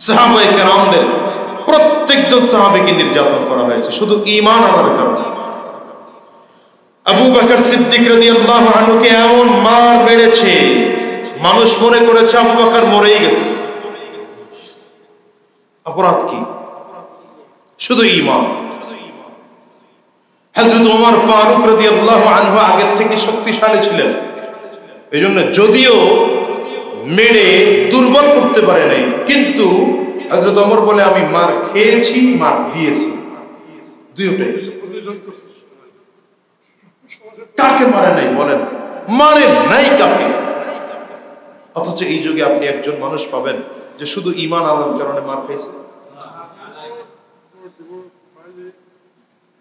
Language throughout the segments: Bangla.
সাহাবায়ে কেরামদের প্রত্যেকজন সাহাবীকে নির্যাতন করা হয়েছে শুধু ঈমান আনার কারণে। আবু বকর সিদ্দিক রাদিয়াল্লাহু আনহুকে এমন মার মেরেছে, মানুষ মনে করেছে আবু বকর মরেই গেছে। অপরাধ কি? শুধু ঈমান। হযরত ওমর ফারুক রাদিয়াল্লাহু আনহু আগের থেকে শক্তিশালী ছিলেন, এজন্য যদিও মেরে দুর্বল করতে পারে নাই, কিন্তু হযরত ওমর বলে আমি মার খেয়েছি, মার দিয়েছি, দুইটাই। কাকে মারে নাই বলেন? মারে নাই কাকে? অথচ এই যুগে আপনি একজন মানুষ পাবেন যে শুধু ঈমান আনার কারণে মার খাইছে।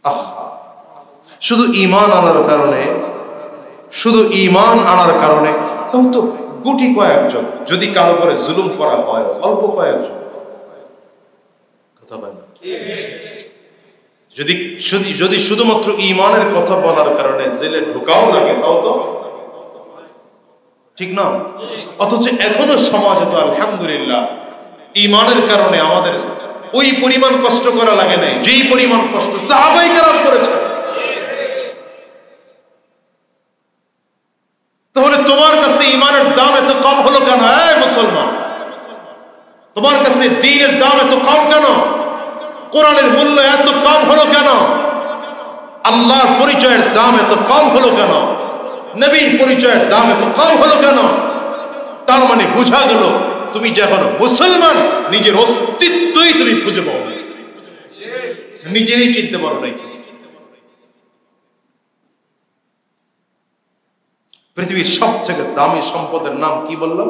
আহা, শুধু ঈমান আনার কারণে, শুধু ঈমান আনার কারণে, তাও তো গুটি কয়েকজন। যদি কারো উপরে জুলুম করা হয় অল্প কয়েকজন, কথা বলে না। যদি শুধুমাত্র ঈমানের কথা বলার কারণে জেলে ঢোকাও লাগে, তাও তো ঠিক না। অথচ এখনো সমাজে তো আলহামদুলিল্লাহ ঈমানের কারণে আমাদের ওই পরিমাণ কষ্ট করা লাগে নাই যেই পরিমাণ কষ্ট সাহাবায়ে কেরাম করেছে। তাহলে তোমার কাছে ঈমানের দাম এত কম হলো কেন? এই মুসলমান, তোমার কাছে দ্বীনের দাম এত কম কেন? কোরআনের মূল্য এত কম হলো কেন? আল্লাহর পরিচয়ের দাম এত কম হলো কেন? নবীর পরিচয়ের দাম এত কম হলো কেন? তার মানে বোঝা গেল তুমি যখন মুসলমান নিজের অস্তিত্বই তুমি খুঁজে পাও না, নিজেরই চিনতে পারো নাই। পৃথিবীর সব থেকে দামি সম্পদের নাম কি বললাম?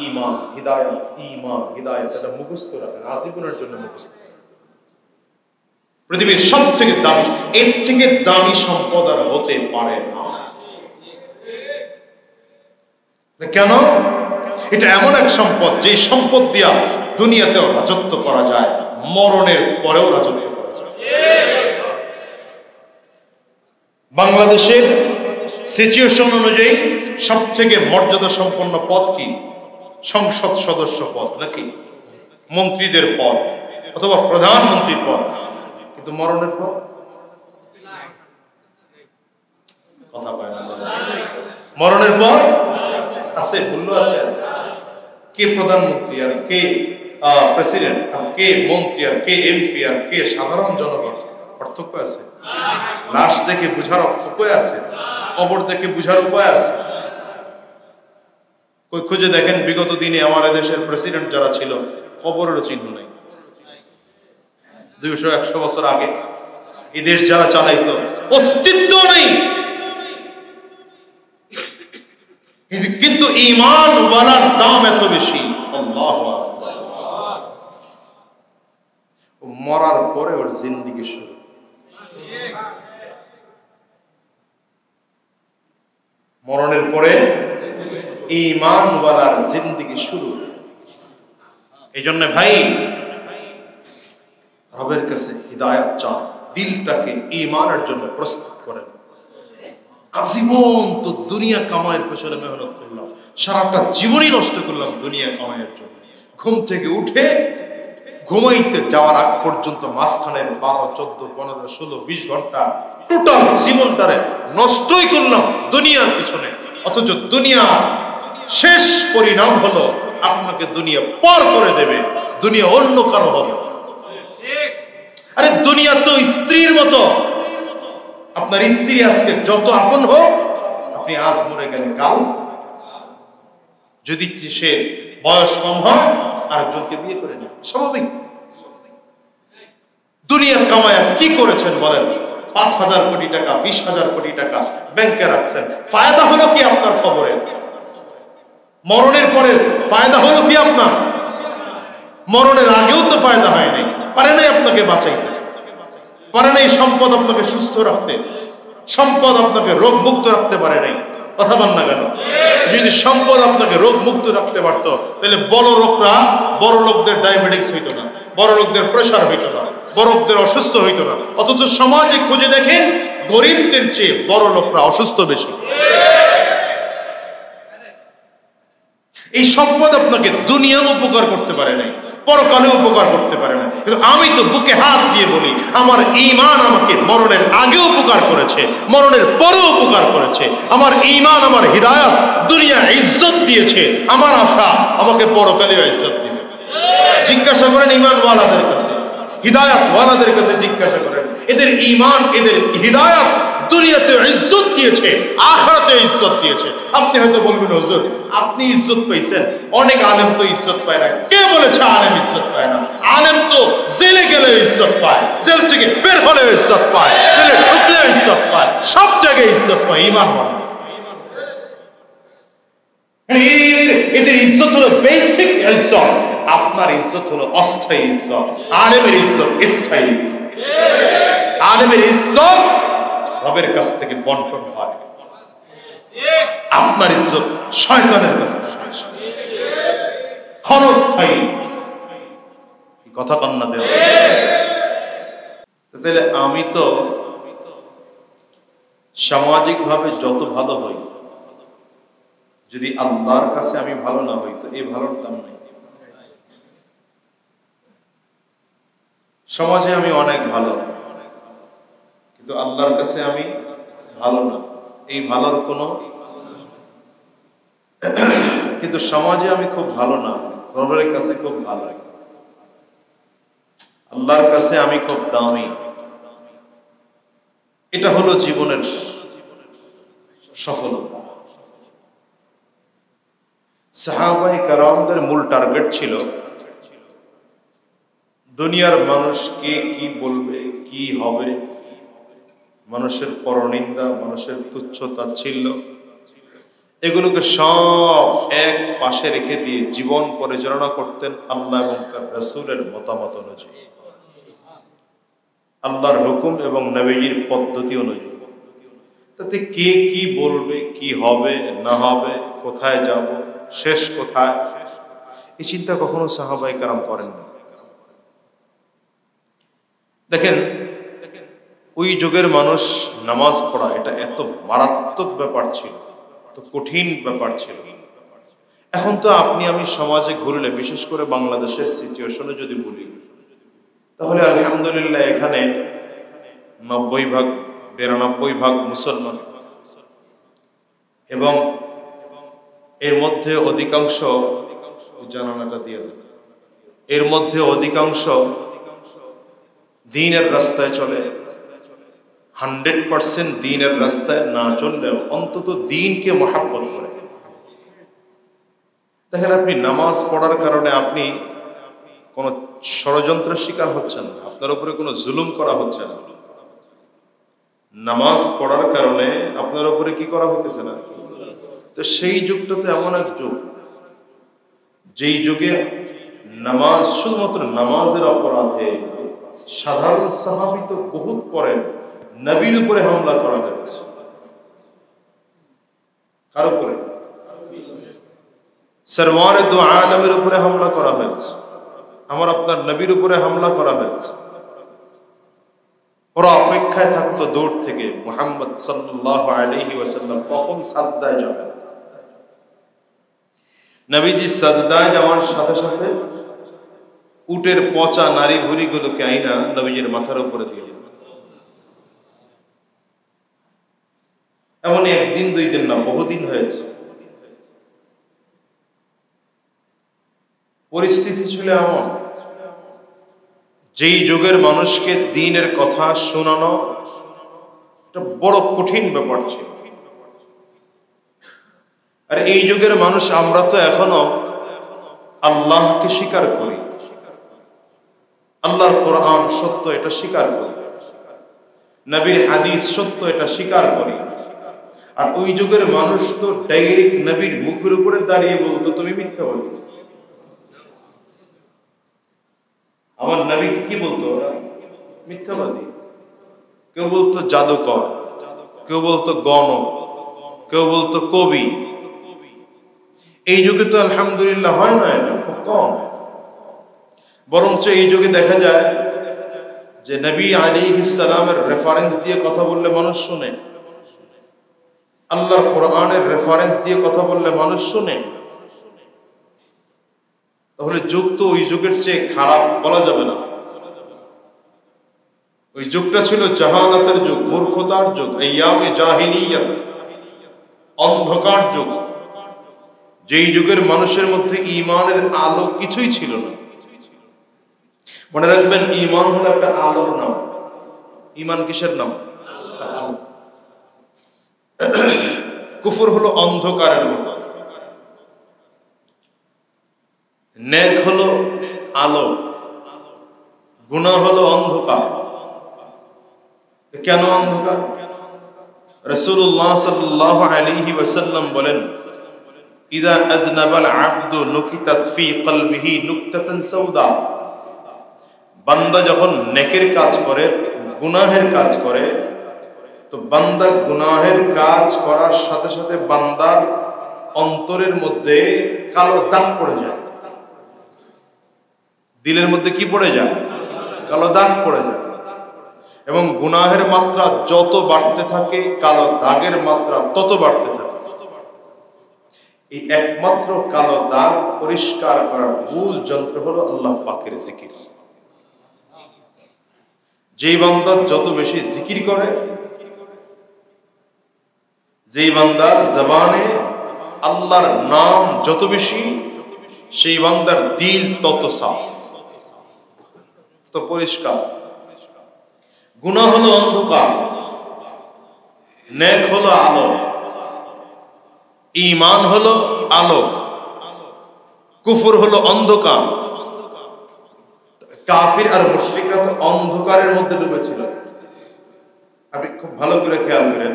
ঈমান, হিদায়াত। ঈমান, হিদায়াত, এটা মুখস্থ রাখেন, আজীবনের জন্য মুখস্থ। পৃথিবীর সব থেকে দামি, এর থেকে দামি সম্পদ আর হতে পারে না। কেন? এটা এমন এক সম্পদ যে সম্পদ দিয়া দুনিয়াতেও রাজত্ব করা যায়, মরণের পরেও রাজত্ব করা যায়। বাংলাদেশের সিচুয়েশন অনুযায়ী সব থেকে মর্যাদা সম্পন্ন পদ কি? সংসদ সদস্য পদ, নাকি মন্ত্রীদের পদ অথবা প্রধানমন্ত্রীর পদ। কিন্তু মরণের পর কথা পায় না। মরণের পর আছে, মূল্য আছে। কে প্রধানমন্ত্রী আর কে প্রেসিডেন্ট আর কে মন্ত্রী আর কে এমপি আর কে সাধারণ জনগণ, পার্থক্য আছে। লাশ দেখে বুঝার উপায় আছে, কবর দেখে বুঝার উপায় আছে। কই খুঁজে দেখেন বিগত দিনে আমার দেশের প্রেসিডেন্ট যারা ছিল কবরের চিহ্ন নাই। 200-100 বছর আগে এই দেশ যারা চালাইতো অস্তিত্ব নেই। কিন্তু ঈমান ওয়ালার দাম এত বেশি। আল্লাহু আকবার। মরার পরে ওর জিন্দেগি শুরু। মরণের পরে ঈমান ওয়ালার জিন্দেগি শুরু। এই জন্য ভাই রবের কাছে হিদায়াত চান, দিলটাকে ঈমানের জন্য প্রস্তুত করেন। আজীবন তো দুনিয়া কামাইয়ের পেছনে মেহনত করলাম, সারাটা জীবনই নষ্ট করলাম দুনিয়া কামাইয়ের জন্য। ঘুম থেকে উঠে ঘুমাইতে যাওয়ার আগ পর্যন্ত মাঝখানের 12, 14, 15, 16, 20 ঘন্টা টোটাল জীবনটারে নষ্টই করলাম দুনিয়ার পিছনে। অথচ দুনিয়া শেষ পরিণাম হলো আপনাকে দুনিয়া পার করে দেবে, দুনিয়া অন্য কারো হবে। আরে দুনিয়া তো স্ত্রীর মতো। আপনার স্ত্রী আজকে যত আপন হোক, আপনি আজ মরে গেলে কাল যদি সে বয়স কম হয় আরেকজনকে বিয়ে করে নেয়, স্বাভাবিক। দুনিয়া কামায়া কি করেছেন বলেন? 5,000 কোটি টাকা, 20,000 কোটি টাকা ব্যাংকে রাখছেন, ফায়দা হলো কি আপনার খবরে? মরণের পরে ফায়দা হলো কি আপনার? মরণের আগেও তো ফায়দা হয়নি, পারে নাই আপনাকে বাঁচাইতে, পারে নাই সম্পদ আপনাকে সুস্থ রাখতে, সম্পদ আপনাকে রোগ মুক্ত রাখতে পারে নাই। কথা বল না কেন? যদি সম্পদ আপনাকে রোগ মুক্ত রাখতে পারতো তাহলে বড় লোকদের ডায়াবেটিস হইতো না, বড় লোকদের প্রেশার হইতো না, বড় লোকদের অসুস্থ হইতো না। অথচ সমাজে খুঁজে দেখেন গরিবদের চেয়ে বড় লোকরা অসুস্থ বেশি। এই সম্পদ আপনাকে দুনিয়াও উপকার করতে পারে না, পরকালে উপকার করতে পারে না, কিন্তু আমি তো বুকে হাত দিয়ে বলি আমার ঈমান আমাকে মরণের আগে উপকার করেছে, মরণের পরেও উপকার করেছে। আমার ঈমান, আমার হিদায়াত দুনিয়া ইজ্জত দিয়েছে, আমার আশা আমাকে পরকালেও ইজ্জত দিবে। জিজ্ঞাসা করেন ঈমানওয়ালাদের কাছে, হিদায়াতওয়ালাদের কাছে জিজ্ঞাসা করেন, এদের ঈমান, এদের হিদায়াত দুনিয়াতে ইজ্জত দিয়েছে, আখিরাতে ইজ্জত দিয়েছে। আপনি হয়তো বলবেন হুজুর আপনি ইজ্জত পাইছেন, অনেক আলেম তো ইজ্জত পায় না। কে বলেছে আলেম ইজ্জত পায় না? আলেম তো জেলে গেলে ইজ্জত পায়, জেল থেকে বের হলে ইজ্জত পায়, জেলে ঢুকলে ইজ্জত পায়, সব জায়গায় ইজ্জত পায় ঈমানওয়ালা। এদের ইজ্জত হলো বেসিক ইজ্জত, আপনার ইজ্জত হলো অস্থায়ী ইজ্জত। আলেমের ইজ্জত স্থায়ী ইজ্জত। আলেমের ইজ্জত রবের কাছ থেকে বন্টন হয়, আপনার ইজ্জত শয়তানের কাছ থেকে ক্ষণস্থায়ী। কথা কন্যা দেওয়া। তাহলে আমি তো সামাজিক ভাবে যত ভালো হই, যদি আল্লাহর কাছে আমি ভালো না হই তো এই ভালোর দাম নেই। সমাজে আমি অনেক ভালো, কিন্তু আল্লাহর কাছে আমি ভালো না, এই ভালোর কোনো। কিন্তু সমাজে আমি খুব ভালো না, রবের কাছে খুব ভালো, আল্লাহর কাছে আমি খুব দামি। এটা হলো জীবনের সফলতা। সাহাবায়ে কেরামদের মূল টার্গেট ছিল দুনিয়ার মানুষ কে কি বলবে, কি হবে, মানুষের পরনিন্দা, মানুষের তুচ্ছ-তাচ্ছিল্য, এগুলোকে সব এক পাশে রেখে দিয়ে জীবন পরিচালনা করতেন আল্লাহ এবং তার রাসূলের মতামত অনুযায়ী, আল্লাহর হুকুম এবং নবীজির পদ্ধতি অনুযায়ী। তাতে কে কি বলবে, কি হবে না হবে, কোথায় যাব, শেষ কোথায়, এই চিন্তা কখনো সাহাবায়ে কেরাম করেননি। দেখেন ওই যুগের মানুষ নামাজ পড়া এটা এত মারাত্মক ব্যাপার ছিল, তো কঠিন ব্যাপার ছিল। এখন তো আপনি আমি সমাজে ঘুরলে, বিশেষ করে বাংলাদেশের সিচুয়েশনে যদি বলি, তাহলে আলহামদুলিল্লাহ এখানে 90-92% মুসলমান, এবং এর মধ্যে অধিকাংশ, জানালাটা দিয়ে দেন, এর মধ্যে অধিকাংশ দ্বীনের রাস্তায় চলে। 100% দ্বীনের রাস্তায় না চললেও অন্তত দ্বীনকে মহাব্বত করে। দেখেন আপনি নামাজ পড়ার কারণে আপনি কোন ষড়যন্ত্রের শিকার হচ্ছেন না, আপনার উপরে কোনো জুলুম করা হচ্ছে না। নামাজ পড়ার কারণে আপনার উপরে কি করা হইতেছে না। তো সেই যুগটাতে এমন এক যুগ, যেই যুগে নামাজ, শুধুমাত্র নামাজের অপরাধে সাধারণ সাহাবী তো বহুত পরে নবীর উপরে হামলা করা হয়েছে। কার উপরে? সরওয়ারে দু আলমের উপরে হামলা করা হয়েছে, আমার আপনার নবীর উপরে হামলা করা হয়েছে। ওরা অপেক্ষায় থাকতো দূর থেকে মুহাম্মদ সাল্লাল্লাহু আলাইহি ওয়াসাল্লাম কখন সাজদায় যাবেন। নবীজি সাজদায় যাওয়ার সাথে সাথে উটের পচা নারী ভুঁড়িগুলোকে আইনা নবীজির মাথার উপরে দিয়ে দিত। এমন একদিন দুই দিন না, বহুদিন হয়েছে। পরিস্থিতি ছিল এমন, যেই যুগের মানুষকে দ্বীনের কথা শোনানো এটা বড় কঠিন ব্যাপার ছিল। আর এই যুগের মানুষ আমরা তো এখনো আল্লাহকে স্বীকার করি, আল্লাহর কোরআন সত্য এটা স্বীকার করি, নবীর হাদিস সত্য এটা স্বীকার করি। আর ওই যুগের মানুষ তো ডাইরেক্ট নবীর মুখের উপরে দাঁড়িয়ে বলতো তুমি মিথ্যা বলো। আমার নবী কি বলতো? মিথ্যাবাদী। কেউ বলতো জাদুকর, কেউ বলতো গণক, কেউ বলতো কবি। এই যুগে তো আলহামদুলিল্লাহ হয় না, এটা খুব কম। বরঞ্চ এই যুগে দেখা যায় যে নবী আলাইহিস সালামের রেফারেন্স দিয়ে কথা বললে মানুষ শুনে, আল্লাহর কোরআনের রেফারেন্স দিয়ে কথা বললে মানুষ শুনে। তাহলে যুগ তো ওই যুগের চেয়ে খারাপ বলা যাবে না। ওই যুগটা ছিল জাহালাতের যুগ, মূর্খতার যুগ, আইয়ামে জাহিলিয়াত, অন্ধকার যুগ, যেই যুগের মানুষের মধ্যে ঈমানের আলো কিছুই ছিল না। মনে রাখবেন, ঈমান হলো একটা আলোর নাম। ঈমান কিসের নাম? আলো। কুফর হলো অন্ধকারের মতো, নেক হলো আলো, গুনাহ হলো অন্ধকার। কেন অন্ধকার? রাসূলুল্লাহ সাল্লাল্লাহু আলাইহি ওয়াসাল্লাম বলেন, ইযা আযনাবাল আবদু নুকিতাত ফি কলবিহি নুকতাতান সাউদা। বান্দা যখন নেকের কাজ করে, গুনাহের কাজ করে, তো বান্দা গুনাহের কাজ করার সাথে সাথে বান্দার অন্তরের মধ্যে কালো দাগ পড়ে যায়। দিলের মধ্যে কি পড়ে যায়? কালো দাগ পড়ে যায়। এবং গুনাহের মাত্রা যত বাড়তে থাকে, কালো দাগের মাত্রা তত বাড়তে থাকে। এই একমাত্র কালো দাগ পরিষ্কার করার মূল যন্ত্র হলো আল্লাহ পাকের জিকির। যেই বান্দা যত বেশি জিকির করে, যেই বান্দার জবানে আল্লাহর নাম যত বেশি, সেই বান্দার দিল তত সাফ, তত পরিষ্কার। গুনাহ হলো অন্ধকার, নেক হলো আলো, ঈমান হলো আলো, কুফর হলো অন্ধকার। কাফির আর মুশরিকরা তো অন্ধকারের মধ্যে ডুবেছিল। আপনি খুব ভালো করে খেয়াল করেন,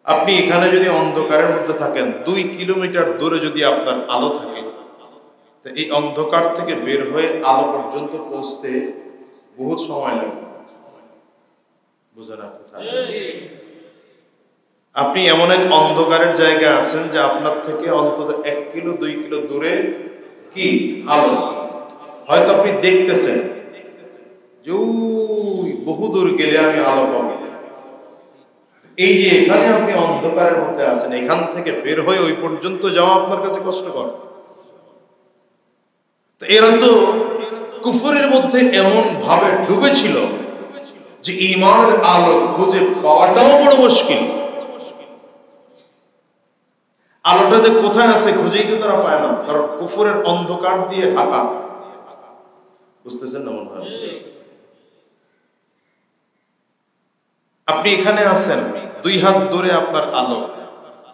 আপনি এখানে যদি অন্ধকারের মধ্যে থাকেন, 2 কিলোমিটার দূরে যদি আপনার আলো থাকে, তো এই অন্ধকার থেকে বের হয়ে আলো পর্যন্ত পৌঁছতে বহুত সময় লাগে। বুঝে না কোথায়? আপনি এমন এক অন্ধকারের জায়গায় আছেন যে আপনার থেকে অন্তত 1 কিলো 2 কিলো দূরে কি আলো। হয়তো আপনি দেখতেছেন যে বহু দূর গেলে আমি আলো পাবো। এই যে এখানে আপনি অন্ধকারের মধ্যে আছেন, এখান থেকে বের হয়ে ওই পর্যন্ত যাওয়া আপনার কাছে কষ্টকর। তো এরা তো কুফরের মধ্যে এমন ভাবে ডুবেছিল যে ঈমানের আলো খুঁজে পাওয়াটাও বড় মুশকিল। আলোটা যে কোথায় আছে খুঁজেই তো তারা পায় না, কারণ কুফরের অন্ধকার দিয়ে ঢাকা। বুঝতেছেন না মনে হয়? আপনি এখানে আছেন, 2 হাত দূরে আপনার আলো,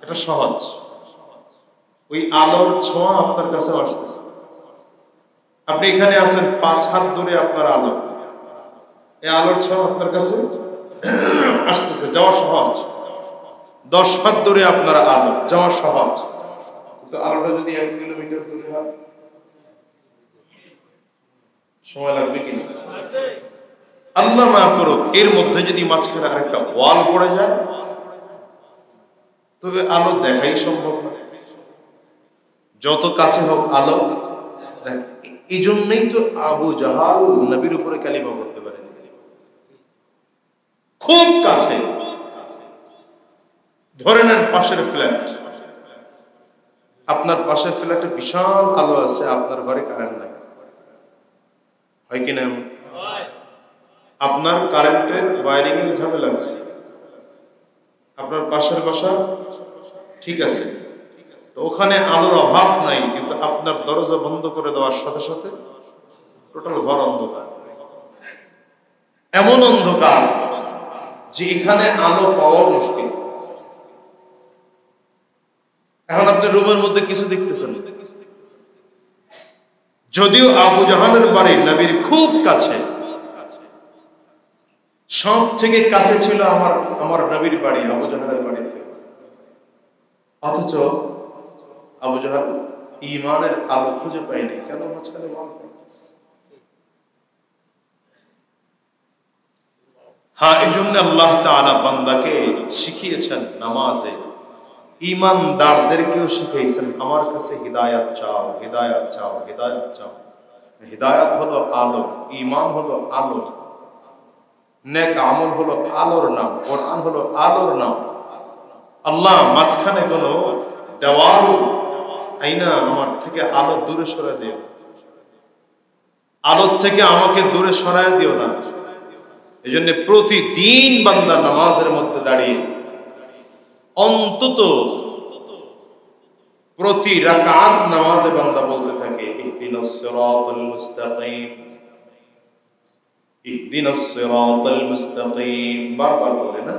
এটা সহজ। ওই আলোর ছোঁয়া আপনার কাছে আসতেছে। আপনি এখানে আছেন, 5 হাত দূরে আপনার আলো, এই আলোর ছোঁয়া আপনার কাছে আসতেছে, যাওয়া সহজ। 10 হাত দূরে আপনার আলো, যাওয়া সহজ। কিন্তু আলোটা যদি 1 কিলোমিটার দূরে হয়, সময় লাগবে কিনা? আল্লাহ না করুক এর মধ্যে যদি মাঝখানে আরেকটা ওয়াল পড়ে যায়, তবে আলো দেখাই সম্ভব না। যত কাছে হোক আলো, এই জন্যই তো আবু জাহাল নবীর উপরে কালিমা পড়তে পারে। খুব কাছে, ধরে নেন পাশের ফ্ল্যাট, আপনার পাশের ফ্ল্যাটে বিশাল আলো আছে, আপনার ঘরে কারেন্ট নাই, হয় কিনা? আপনার কারেন্টের ওয়্যারিং এর ঝামেলা হয়েছে, আপনার পাশের বাসা ঠিক আছে, তো ওখানে আলোর অভাব নাই, কিন্তু আপনার দরজা বন্ধ করে দেওয়ার সাথে সাথে টোটাল ঘর অন্ধকার। এমন অন্ধকার যে এখানে আলো পাওয়া মুশকিল। এখন আপনি রুমের মধ্যে কিছু দেখতেছেন, যদিও আবু জাহালের বাড়ি নবীর খুব কাছে, সব থেকে কাছে ছিল আমার নবীর বাড়ি আবু জাহালের বাড়িতে, অথচ আবু জাহাল ঈমানের আলো খুঁজে পায়নি। কেন? মাঝখানে ওয়াল পড়তেছে। হ্যাঁ, এই জন্য আল্লাহ তাআলা বান্দাকে শিখিয়েছেন নামাজে, ঈমানদারদেরকেও শিখিয়েছেন আমার কাছে হিদায়াত চাও, হিদায়াত চাও, হিদায়াত চাও। হিদায়াত হলো আলো, ঈমান হলো আলো, নেক আমল হলো আলোর নাম, কোরআন হলো আলোর নাম। আল্লাহ মাঝখানে কোনো দেওয়াল আইনা আমার থেকে আলো দূরে সরায় দিও, আলোর থেকে আমাকে দূরে সরায় দিও না। এই জন্য প্রতিদিন বান্দা নামাজের মধ্যে দাঁড়িয়ে অন্তত প্রতি রাকাত নামাজে বান্দা বলতে থাকে ইহদিনাস সিরাতাল মুস্তাকিম, ইহদিনাস সিরাতাল মুস্তাকিম, বারবার বলে না।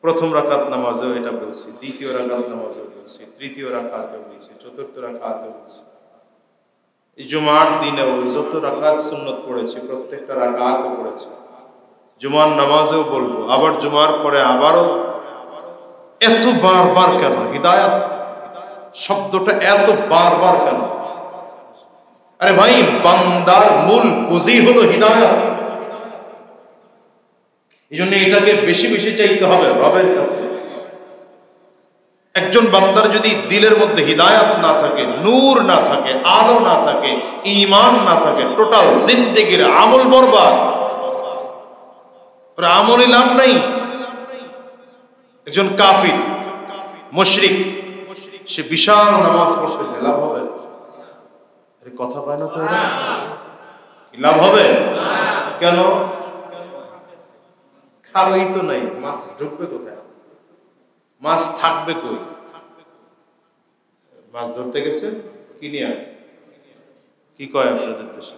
প্রথম রাকাত নামাজেও এটা বলছি, দ্বিতীয় রাকাত নামাজেও বলছি, তৃতীয় রাকাতেও বলছি, চতুর্থ রাকাতেও বলছি। এই জুমার দিনেও যত রাকাত সুন্নত পড়েছি প্রত্যেকটা রাকাতও পড়েছি, জুমার নামাজেও বলবো, আবার জুমার পরে আবারও। এত বারবার কেন হিদায়াত শব্দটা এত বারবার কেন? আরে ভাই, বান্দার মূল পুঁজি হলো হিদায়াত। এই জন্য এটাকে বেশি বেশি চাইতে হবে রবের কাছে। একজন বান্দার যদি দিলের মধ্যে হিদায়াত না থাকে, নূর না থাকে, আলো না থাকে, ঈমান না থাকে, টোটাল জিন্দেগির আমল বরবাদ, ওর আমলই লাভ নাই। একজন কাফির মুশরিক সে বিশাল নামাজ পড়তেছে, লাভ হবে? আরে কথা কয় না তো, লাভ হবে কেন? খারই তো নাই, মাছ ঢুকবে কোথায়? মাছ থাকবে কই? মাছ ধরতে গেছে কিনিয়া, কি কয় আপনাদের দেশে?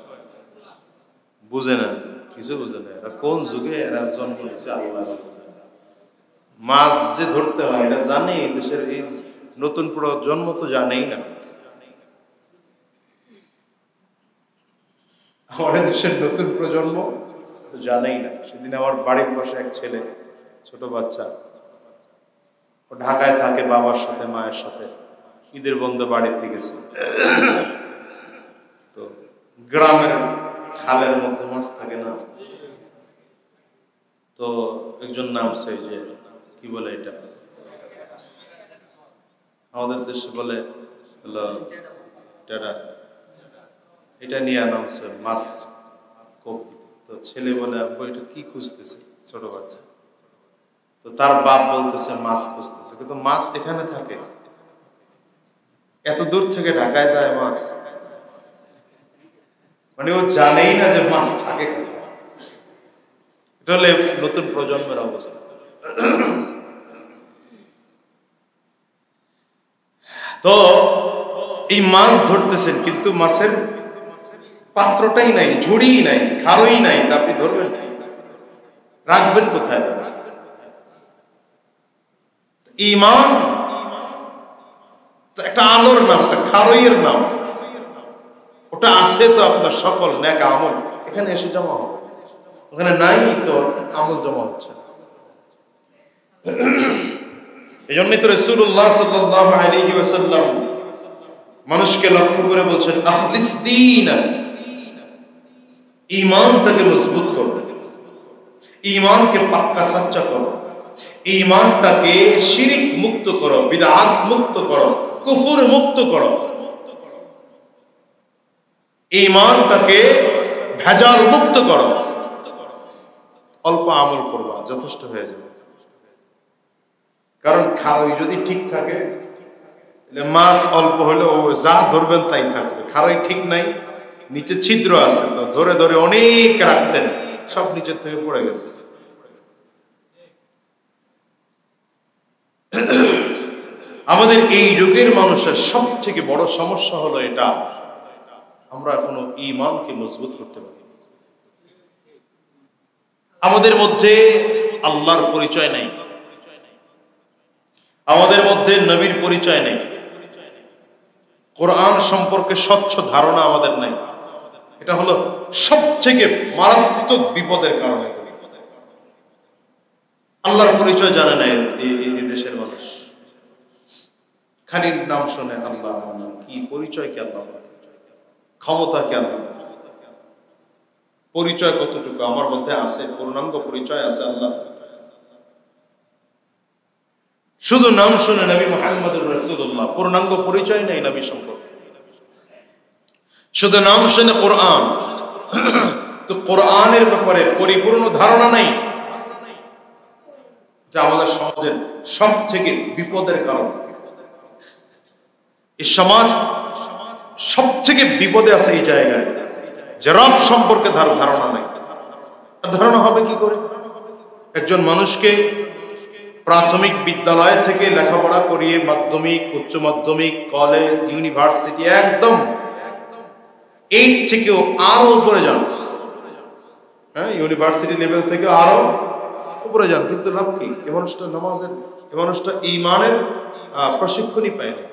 বুঝে না, কিছু বুঝে না। এরা কোন যুগে এরা জন্ম নিয়েছে আল্লাহ বুঝে। মাছ যে ধরতে হয় এটা জানে এই দেশের এই নতুন প্রজন্ম তো জানেই না। আমাদের দেশের নতুন প্রজন্ম তো জানেই না। সেদিন আমার বাড়ির পাশে এক ছেলে, ছোট বাচ্চা, ও ঢাকায় থাকে বাবার সাথে মায়ের সাথে, ঈদের বন্ধে বাড়িতে গেছে। তো গ্রামের খালের মধ্যে মাছ থাকে না, তো একজন নামছে, যে কি বলে এটা, আমাদের দেশে বলে হলো টেরা, এটা নিয়ে নামছে মাছ। তো ছেলে বলে আব্বু এটা কি খুঁজতেছে, ছোট বাচ্চা। তো তার বাপ বলতেছে মাছ খুঁজতেছে, কিন্তু মাছ এখানে থাকে, এত দূর থেকে ঢাকায় যায় মাছ। মানে ও জানেই না যে মাছ থাকে কোথায়। এটা হলে নতুন প্রজন্মের অবস্থা। তো এই মাছ ধরতেছেন, কিন্তু মাছের পাত্রটাই নাই, ঝুড়ি নাই, খারই নাই, তা আপনি ধরবেন না, রাখবেন কোথায়? ঈমান একটা আলোর নাম, একটা খারইয়ের নাম, ওটা আছে তো আপনার সকল নেক আমল এখানে এসে জমা হবে। ওখানে নাই তো আমল জমা হচ্ছে না। এই জন্যই তো রাসূলুল্লাহ সাল্লাল্লাহু আলাইহি ওয়াসাল্লাম মানুষকে লক্ষ্য করে বলছেন আখলিস দীনাক, ঈমানটাকে মজবুত করো, ঈমানকে পাক্কা সাচ্চা করো, ঈমানটাকে শিরিক মুক্ত করো, বিদআত মুক্ত করো, কুফর মুক্ত করো, ঈমানটাকে ভেজাল মুক্ত করো। অল্প আমল করবা, যথেষ্ট হয়ে যাবে। কারণ খারই যদি ঠিক থাকে, মাছ অল্প হলেও যা ধরবেন তাই থাকবে। খারই ঠিক নাই, নিচে ছিদ্র আছে, তো ধরে ধরে অনেক রাখছেন, সব নিচের থেকে পড়ে গেছে। আমাদের এই যুগের মানুষের সব থেকে বড় সমস্যা হলো এটা, আমরা এখনো ঈমানকে মজবুত করতে পারি। আমাদের মধ্যে আল্লাহর পরিচয় নাই, আমাদের মধ্যে নবীর পরিচয় নেই, কোরআন সম্পর্কে স্বচ্ছ ধারণা আমাদের নাই। এটা হলো সব থেকে মারাত্মক বিপদের কারণ। আল্লাহর পরিচয় জানে না এই দেশের মানুষ, খালি নাম শুনে আল্লাহ আল্লাহ, কি পরিচয় কি আল্লাহ, ক্ষমতা কি আল্লাহ, পরিচয় কতটুকু আমার মধ্যে আছে, পূর্ণাঙ্গ পরিচয় আছে আল্লাহ? শুধু নাম শুনে নবী মুহাম্মদুর রাসূলুল্লাহ, পূর্ণাঙ্গ পরিচয় নেই নবী সম্পর্কে। শুধু নাম শুনে কোরআন, তো কোরআনের ব্যাপারে পরিপূর্ণ ধারণা নাই। এটা আমাদের সমাজের সব থেকে বিপদের কারণ। এই সমাজ সব থেকে বিপদে আছে এই জায়গায় যে রব সম্পর্কে ধারণা নাই। ধারণা হবে কি করে? একজন মানুষকে প্রাথমিক বিদ্যালয় থেকে লেখাপড়া করিয়ে মাধ্যমিক, উচ্চ মাধ্যমিক, কলেজ, ইউনিভার্সিটি, একদম 8 থেকেও আরো উপরে যান, হ্যাঁ, ইউনিভার্সিটি লেভেল থেকে আরো উপরে যান, কিন্তু লাভ কি? এ মানুষটা নামাজের, এ মানুষটা ঈমানের প্রশিক্ষণই পায় নাই,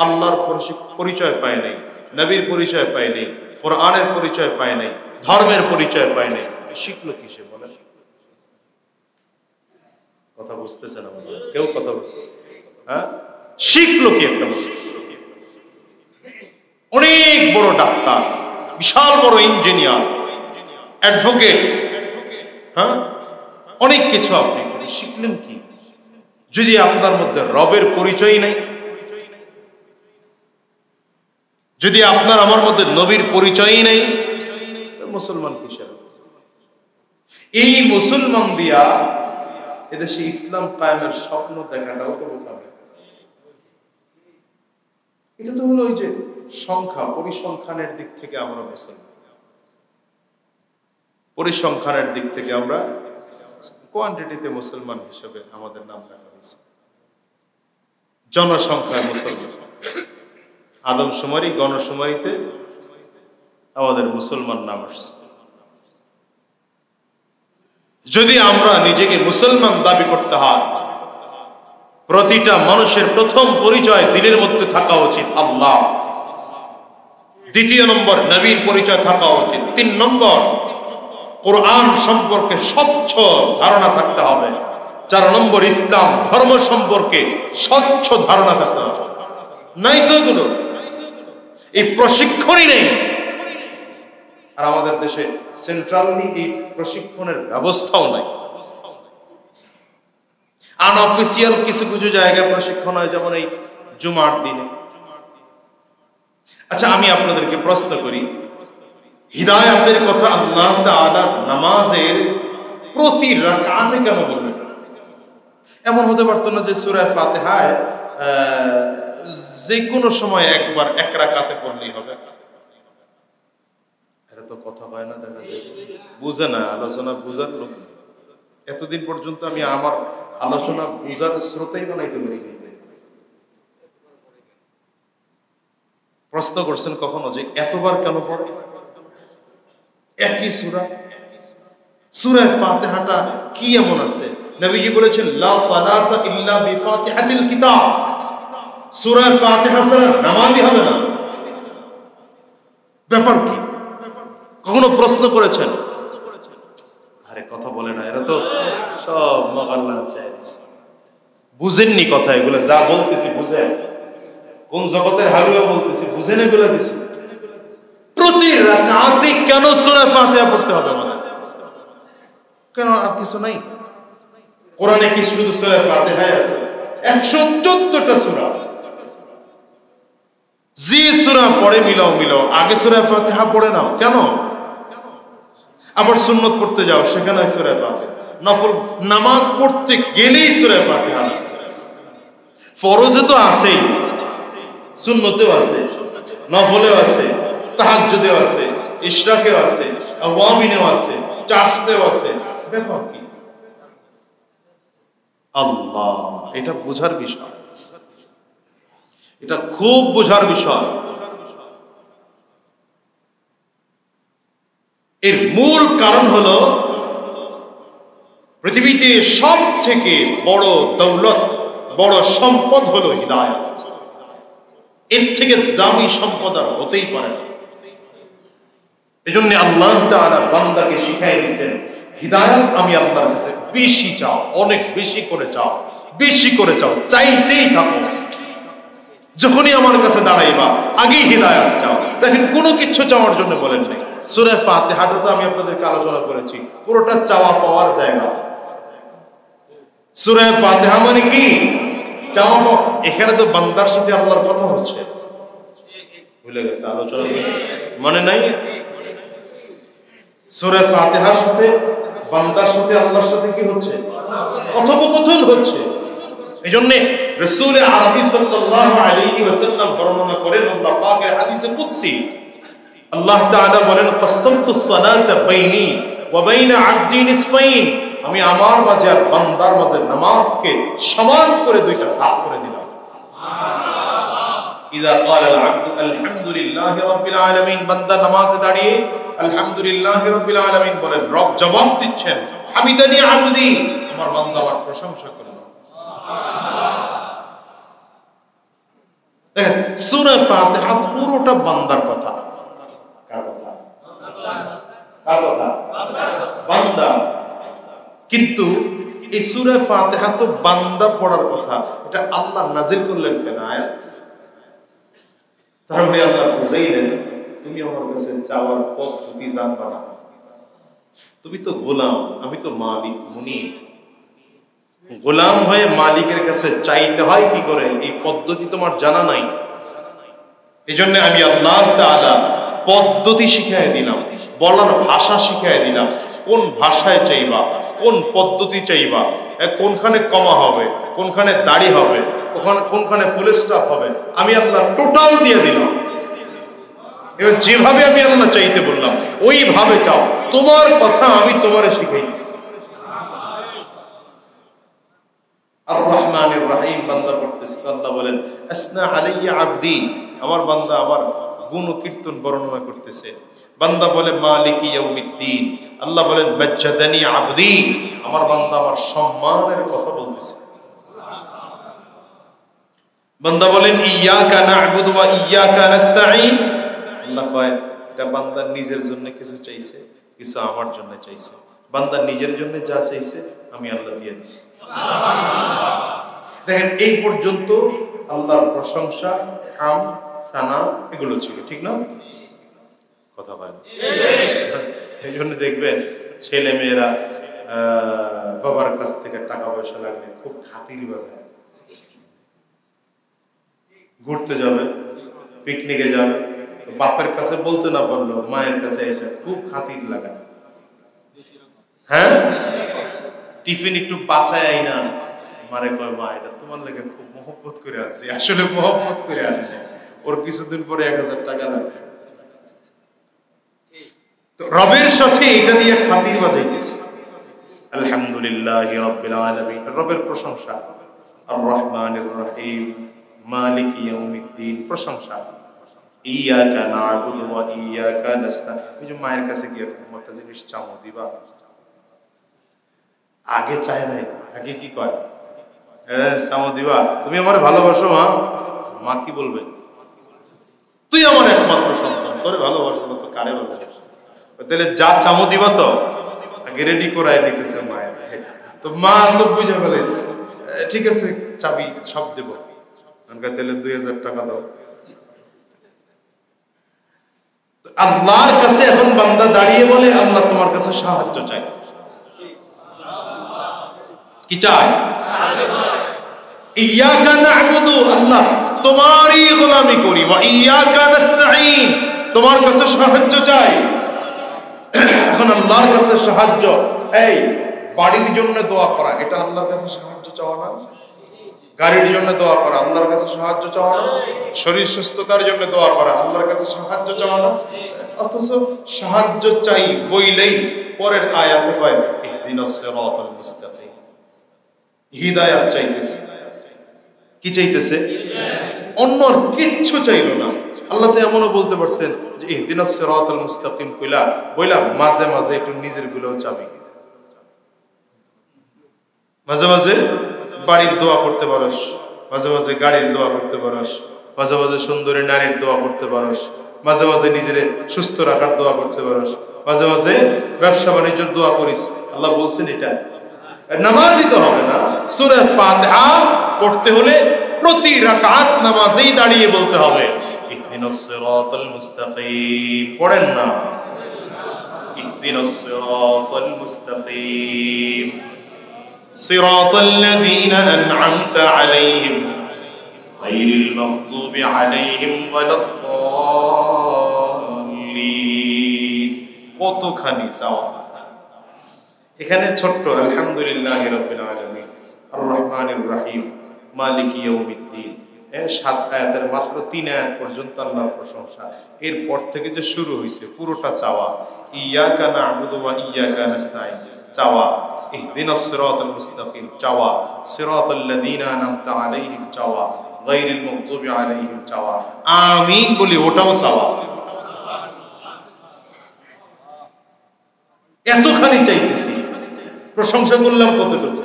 আল্লাহর পরিচয় পায় নাই, নবীর পরিচয় পায় নাই, কোরআনের পরিচয় পায় নাই, ধর্মের পরিচয় পায় নাই। শিখলো কিসে বলেন? কথা বুঝতেছেন আমাদের? কেউ কথা বুঝতে, হ্যাঁ, শিখলো কি একটা মানুষ? অনেক বড় ডাক্তার, বিশাল বড় ইঞ্জিনিয়ার, অ্যাডভোকেট, হ্যাঁ, অনেক কিছু আপনি শিখলেন কি যদি আপনার মধ্যে রবের পরিচয় নাই? যদি আপনার আমার মধ্যে নবীর পরিচয়ই নেই, মুসলমান কিসের? এই মুসলমান দিয়া এদেশে ইসলাম কায়েমের স্বপ্ন দেখাটাও তো বোকামি। এটা তো হলো ওই যে সংখ্যা, পরিসংখ্যানের দিক থেকে আমরা মুসলমান, পরিসংখ্যানের দিক থেকে আমরা কোয়ান্টিটিতে মুসলমান হিসেবে আমাদের নাম রাখা হয়েছে, জনসংখ্যায় মুসলমান। আদমশুমারি, গণশুমারিতে আমাদের মুসলমান নাম আসছে। যদি আমরা নিজেকে মুসলমান দাবি করতে হয়, প্রতিটা মানুষের প্রথম পরিচয় দিলের মধ্যে থাকা উচিত আল্লাহ, দ্বিতীয় নম্বর নবীর পরিচয় থাকা উচিত, 3 নম্বর কোরআন সম্পর্কে স্বচ্ছ ধারণা থাকতে হবে, 4 নম্বর ইসলাম ধর্ম সম্পর্কে স্বচ্ছ ধারণা থাকতে হবে। নাই তো এগুলো, এই প্রশিক্ষণই নেই। আর আমাদের দেশে সেন্ট্রালি এই প্রশিক্ষণের ব্যবস্থাও নাই। আনঅফিসিয়াল কিছু কিছু জায়গায় প্রশিক্ষণ হয়, যেমন এই জুমার দিনে। আচ্ছা, আমি আপনাদেরকে প্রশ্ন করি, হিদায়াতের কথা আল্লাহ তাআলা নামাজের প্রতি রাকাতে কেন বললেন? এমন হতে পারতো না যে সূরা ফাতিহায় যে কোনো সময় একবার 1 রাকাতে পড়লেই হবে? এটা তো কথা হয় না, দেখা যায় বুঝে না, আলোচনা বুঝার লোক। এতদিন পর্যন্ত আমি আমার আলোচনা বুঝার শ্রোতাই বানাইতে পারিনি। প্রশ্ন করছেন কখনো যে এতবার কেন পড়ে? একই সূরা, সূরা ফাতিহাটা কি এমন আছে? নবীজি বলেছেন লা সালাতা ইল্লা বিফাতিহাতিল কিতাব, সূরা ফাতিহা ছাড়া নামাজই হবে না। ব্যাপার কি? কখনো প্রশ্ন করেছেন? আরে কথা বলে না, এরা তো সব মগাল্লা চাইছে, বুঝেননি কথা। এগুলো যা বলতেছি বুঝেন, কোন জগতের হালুয়া বলতেছি বুঝেন এগুলো কিছু? প্রতি রাকাতে কেন সূরা ফাতিহা পড়তে হবে আমাদের? কেন আর কিছু নাই? কোরআনে কি শুধু সূরা ফাতিহাই আছে? 114টা সূরা। যে সূরা পড়ে মিলাও, আগে সূরা ফাতিহা পড়ে নাও। কেন? আবার সুন্নত পড়তে যাও, সেখানে সূরা ফাতিহা। নফল নামাজ পড়তে গেলেই সূরা ফাতিহা। ফরজে তো আছেই, সুন্নতেও আছে, নফলেও আছে, তাহাজ্জুদেও আছে, ইশরাকেও আছে, আওয়ামিনেও আছে, চাশতেও আছে। ব্যাপার কি? আল্লাহ, এটা বোঝার বিষয়, এটা খুব বোঝার বিষয়। এর মূল কারণ হলো পৃথিবীতে সব থেকে বড় দৌলত, বড় সম্পদ হলো হিদায়াত। এর থেকে দামি সম্পদ আর হতেই পারে না। এজন্য আল্লাহ তাআলা বান্দাকে শিখাই দিয়েছেন, হিদায়াত আমি আল্লাহর কাছে বেশি চাও, অনেক বেশি করে চাও, বেশি করে চাও, চাইতেই থাকো। যখনই আমার কাছে দাঁড়াইবা আগেই হিদায়াত চাও। দেখেন, কোনো কিছু চাওয়ার জন্য বলেন নাই। সূরা ফাতিহাটা তো আমি আপনাদেরকে আলোচনা করেছি, পুরোটা চাওয়া পাওয়ার জায়গা। সূরা ফাতিহা মানে কি? চাওয়া পাওয়া। এখানে তো বান্দার সাথে আল্লাহর কথা হচ্ছে, ভুলে গেছে আলোচনা, মনে নাই? সূরা ফাতিহার সাথে বান্দার সাথে আল্লাহর সাথে কি হচ্ছে? কথোপকথন হচ্ছে। এজন্য রাসূল আরবি সাল্লাল্লাহু আলাইহি ওয়াসাল্লাম বর্ণনা করেন আল্লাহ পাকের হাদিসে কুদসি আল্লাহ তাআলা বলেন কসসমতুস সালাতা বাইনি ওয়া বাইনা আবদি নিসফাইন আমি আমার মাঝে আর বান্দার মাঝে নামাজকে সমান করে দুইটা ভাগ করে দিলাম সুবহানাল্লাহ ইযা ক্বালা আল আবদু আলহামদুলিল্লাহি রাব্বিল আলামিন বান্দা নামাজে দাঁড়িয়ে আলহামদুলিল্লাহি রাব্বিল আলামিন বলেন রব জবাব দিচ্ছেন হামিদানি আবদি আমার বান্দা আমার প্রশংসা করল সুবহানাল্লাহ সূরা ফাতিহা পুরোটা বান্দার কথা কার কথা কার কথা বান্দা কিন্তু এই সূরা ফাতিহা তো বান্দা পড়ার কথা এটা আল্লাহ নাযিল করলেন কেন আয়াত তাহলে আল্লাহ বুঝাইলেন তুমি আমার কাছে চাওয়ার পদ্ধতি জানবা না তুমি তো গোলাম আমি তো মালিক মুনিব গোলাম হয়ে মালিকের কাছে চাইতে হয় কি করে এই পদ্ধতি তোমার জানা নাই এজন্য আমি আল্লাহ তাআলা পদ্ধতি শিখিয়ে দিলাম বলার ভাষা শিখিয়ে দিলাম কোন ভাষায় চাইবা কোন পদ্ধতি চাইবা কোনখানে কমা হবে কোনখানে দাড়ি হবে কোনখানে ফুল স্টপ হবে আমি আল্লাহ টোটাল দিয়ে দিলাম এবার যেভাবে আমি আল্লাহ চাইতে বললাম ওইভাবে চাও তোমার কথা আমি তোমারে শিখিয়ে দিচ্ছি আর রহমানির রহিম বান্দা পড়তেছে আল্লাহ বলেন আসনা আলাইয়া আবদি আমার বান্দা আমার গুণ কীর্তন বর্ণনা করতেছে বান্দা বলে মালিকি ইয়াউমিদ্দিন আল্লাহ বলেন মাজ্জাদানি আবদি আমার বান্দা আমার সম্মানের কথা বলতেছে বান্দা বলেন ইয়াকা না'বুদু ওয়া ইয়াকা নাস্তাঈন আল্লাহ কয় এটা বান্দা নিজের জন্য কিছু চাইছে কিছু আমার জন্য চাইছে বান্দা নিজের জন্য যা চাইছে আমি আল্লাহ দিয়ে দিছি সুবহানাল্লাহ দেখেন এই পর্যন্ত আল্লাহর প্রশংসা হাম সানা এগুলো ছিল ঠিক না কথা বলেন এই জন্য দেখবেন ছেলে মেয়েরা বাবার কাছ থেকে টাকা পয়সা লাগলে খুব খাতির বাজায় ঘুরতে যাবে পিকনিকে যাবে বাপের কাছে বলতে না পারলো মায়ের কাছে এসে খুব খাতির লাগায় হ্যাঁ টিফিন একটু বাঁচায় আই না মারে কয় মা এটা তোমার লেগে খুব মহব্বত করে আনছি আসলে মহব্বত করে আনি ওর কিছুদিন পরে 1000 টাকা লাগবে তো রবের সাথে এটা দিয়ে খাতির বাজাইতেছে আলহামদুলিল্লাহি রাব্বিল আলামিন রবের প্রশংসা আর রহমানির রহিম মালিকি ইয়াউমিদ্দিন প্রশংসা ইয়াকা না'বুদু ওয়া ইয়াকা নাস্তাঈন ওই যে মায়ের কাছে গিয়ে একটা জিনিস চাও দিবা আগে চায় নাই আগে কি কয় চাও দিবা তুমি আমারে ভালোবাসো মা কি বলবে তুই আমার একমাত্র সন্তান তোরে ভালোবাসো না তো কারে ভালোবাসো তাহলে যা চামো দিবা তো আগে রেডি করায় নিতেছে মায়ের তো মা তো বুঝে ফেলেছে ঠিক আছে চাবি সব দেব তাহলে 2000 টাকা দাও আল্লাহর কাছে এখন বান্দা দাঁড়িয়ে বলে আল্লাহ তোমার কাছে সাহায্য চাই কি চাই ইয়াকা না'বুদু আল্লাহ তোমারই গোলামি করি ওয়া ইয়াকা নাস্তাঈন তোমার কাছে সাহায্য চাই এখন আল্লাহর কাছে সাহায্য এই বাড়ির জন্য দোয়া করা এটা আল্লাহর কাছে সাহায্য চাওয়া না গাড়ির জন্য দোয়া করা আল্লাহর কাছে সাহায্য চাওয়া না শরীর সুস্থতার জন্য দোয়া করা আল্লাহর কাছে সাহায্য চাওয়া না অথচ সাহায্য চাই বইলেই পরের আয়াতে কয় ইহদিনাস সিরাতাল মুস্তাকিম হিদায়াত চাইতেছে কি চাইতেছে অন্য আর কিচ্ছু চাইলো না আল্লাহ তো এমনও বলতে পারতেন যে ইহদিনাস সিরাতাল মুস্তাকিম বইলা মাঝে মাঝে একটু নিজের গুলোও চাবি মাঝে মাঝে বাড়ির দোয়া করতে পারস মাঝে মাঝে গাড়ির দোয়া করতে পারস মাঝে মাঝে সুন্দরী নারীর দোয়া করতে পারস মাঝে মাঝে নিজের সুস্থ রাখার দোয়া করতে পারস মাঝে মাঝে ব্যবসা বাণিজ্যের দোয়া করিস আল্লাহ বলছেন এটা নামাজই তো হবে না সূরা ফাতিহা পড়তে হলে প্রতি রাকাত নামাজেই দাঁড়িয়ে বলতে হবে ইহদিনাস সিরাতাল মুস্তাকিম পড়েন না ইহদিনাস সিরাতাল মুস্তাকিম সিরাতাল লাযীনা আন'আমতা আলাইহিম গায়রিল মাগদুবি আলাইহিম ওয়ালাদ-দাল্লিন কতখানি চাওয়া এখানে ছোট্ট আলহামদুলিল্লাহি রাব্বিল আলামিন আর রহমানির রহিম মালিকি ইয়াউমিদ্দিন। 7 আয়াতের মাত্র 3 আয়াত পর্যন্ত আল্লাহর প্রশংসা। এরপর থেকে যে শুরু হয়েছে পুরোটা চাওয়া, ইয়াকা না'বুদু ওয়া ইয়াকা নাস্তাইন চাওয়া, ইহদিনাস সিরাতাল মুস্তাকিম চাওয়া, সিরাতাল লাযীনা আন'আমতা আলাইহিম চাওয়া, গায়রিল মাগদুবি আলাইহিম চাওয়া, আমিন বলি ওটাও চাওয়া। এতখানি চাইতেছি, প্রশংসা করলাম কতটুকু,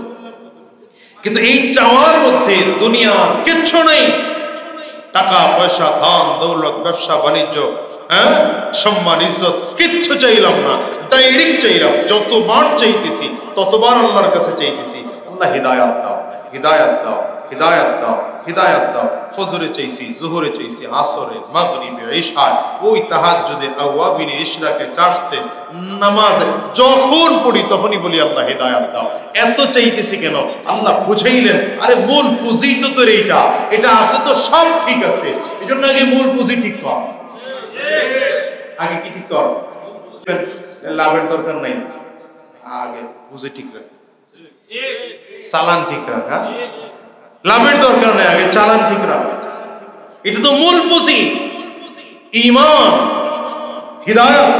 কিন্তু এই চাওয়ার মধ্যে দুনিয়ার কিচ্ছু নেই। টাকা পয়সা, ধান দৌলত, ব্যবসা বাণিজ্য, সম্মান ইজ্জত কিচ্ছু চাইলাম না, ডাইরেক্ট চাইলাম। যতবার চাইতেছি ততবার আল্লাহর কাছে চাইতেছি, আল্লাহ হিদায়াত দাও, হিদায়াত দাও, হিদায়াত দাও, হিদায়াত দাও। ফজরে চাইছি, জোহরে চাইছি, আসরে, মাগরিবে, ইশায়, ওই তাহাজ্জুদে, আওয়াবিনে, ইশরাকে, চারতে নামাজ যখন পড়ি তখনই বলি আল্লাহ হিদায়াত দাও। এত চাইতেছি কেন? আল্লাহ বুঝাইলেন, আরে মূল পুঁজি তো তোর এইটা, এটা আছে তো সব ঠিক আছে, এই জন্য আগে মূল পুঁজি ঠিক কর। আগে কি ঠিক কর? লাভের দরকার নাই, আগে পুঁজি ঠিক রাখ, চালান ঠিক রাখ। লাভের দরকার নেই, আগে চালান ঠিক রাখ। এটা তো মূল পুঁজি, ঈমান, হিদায়াত।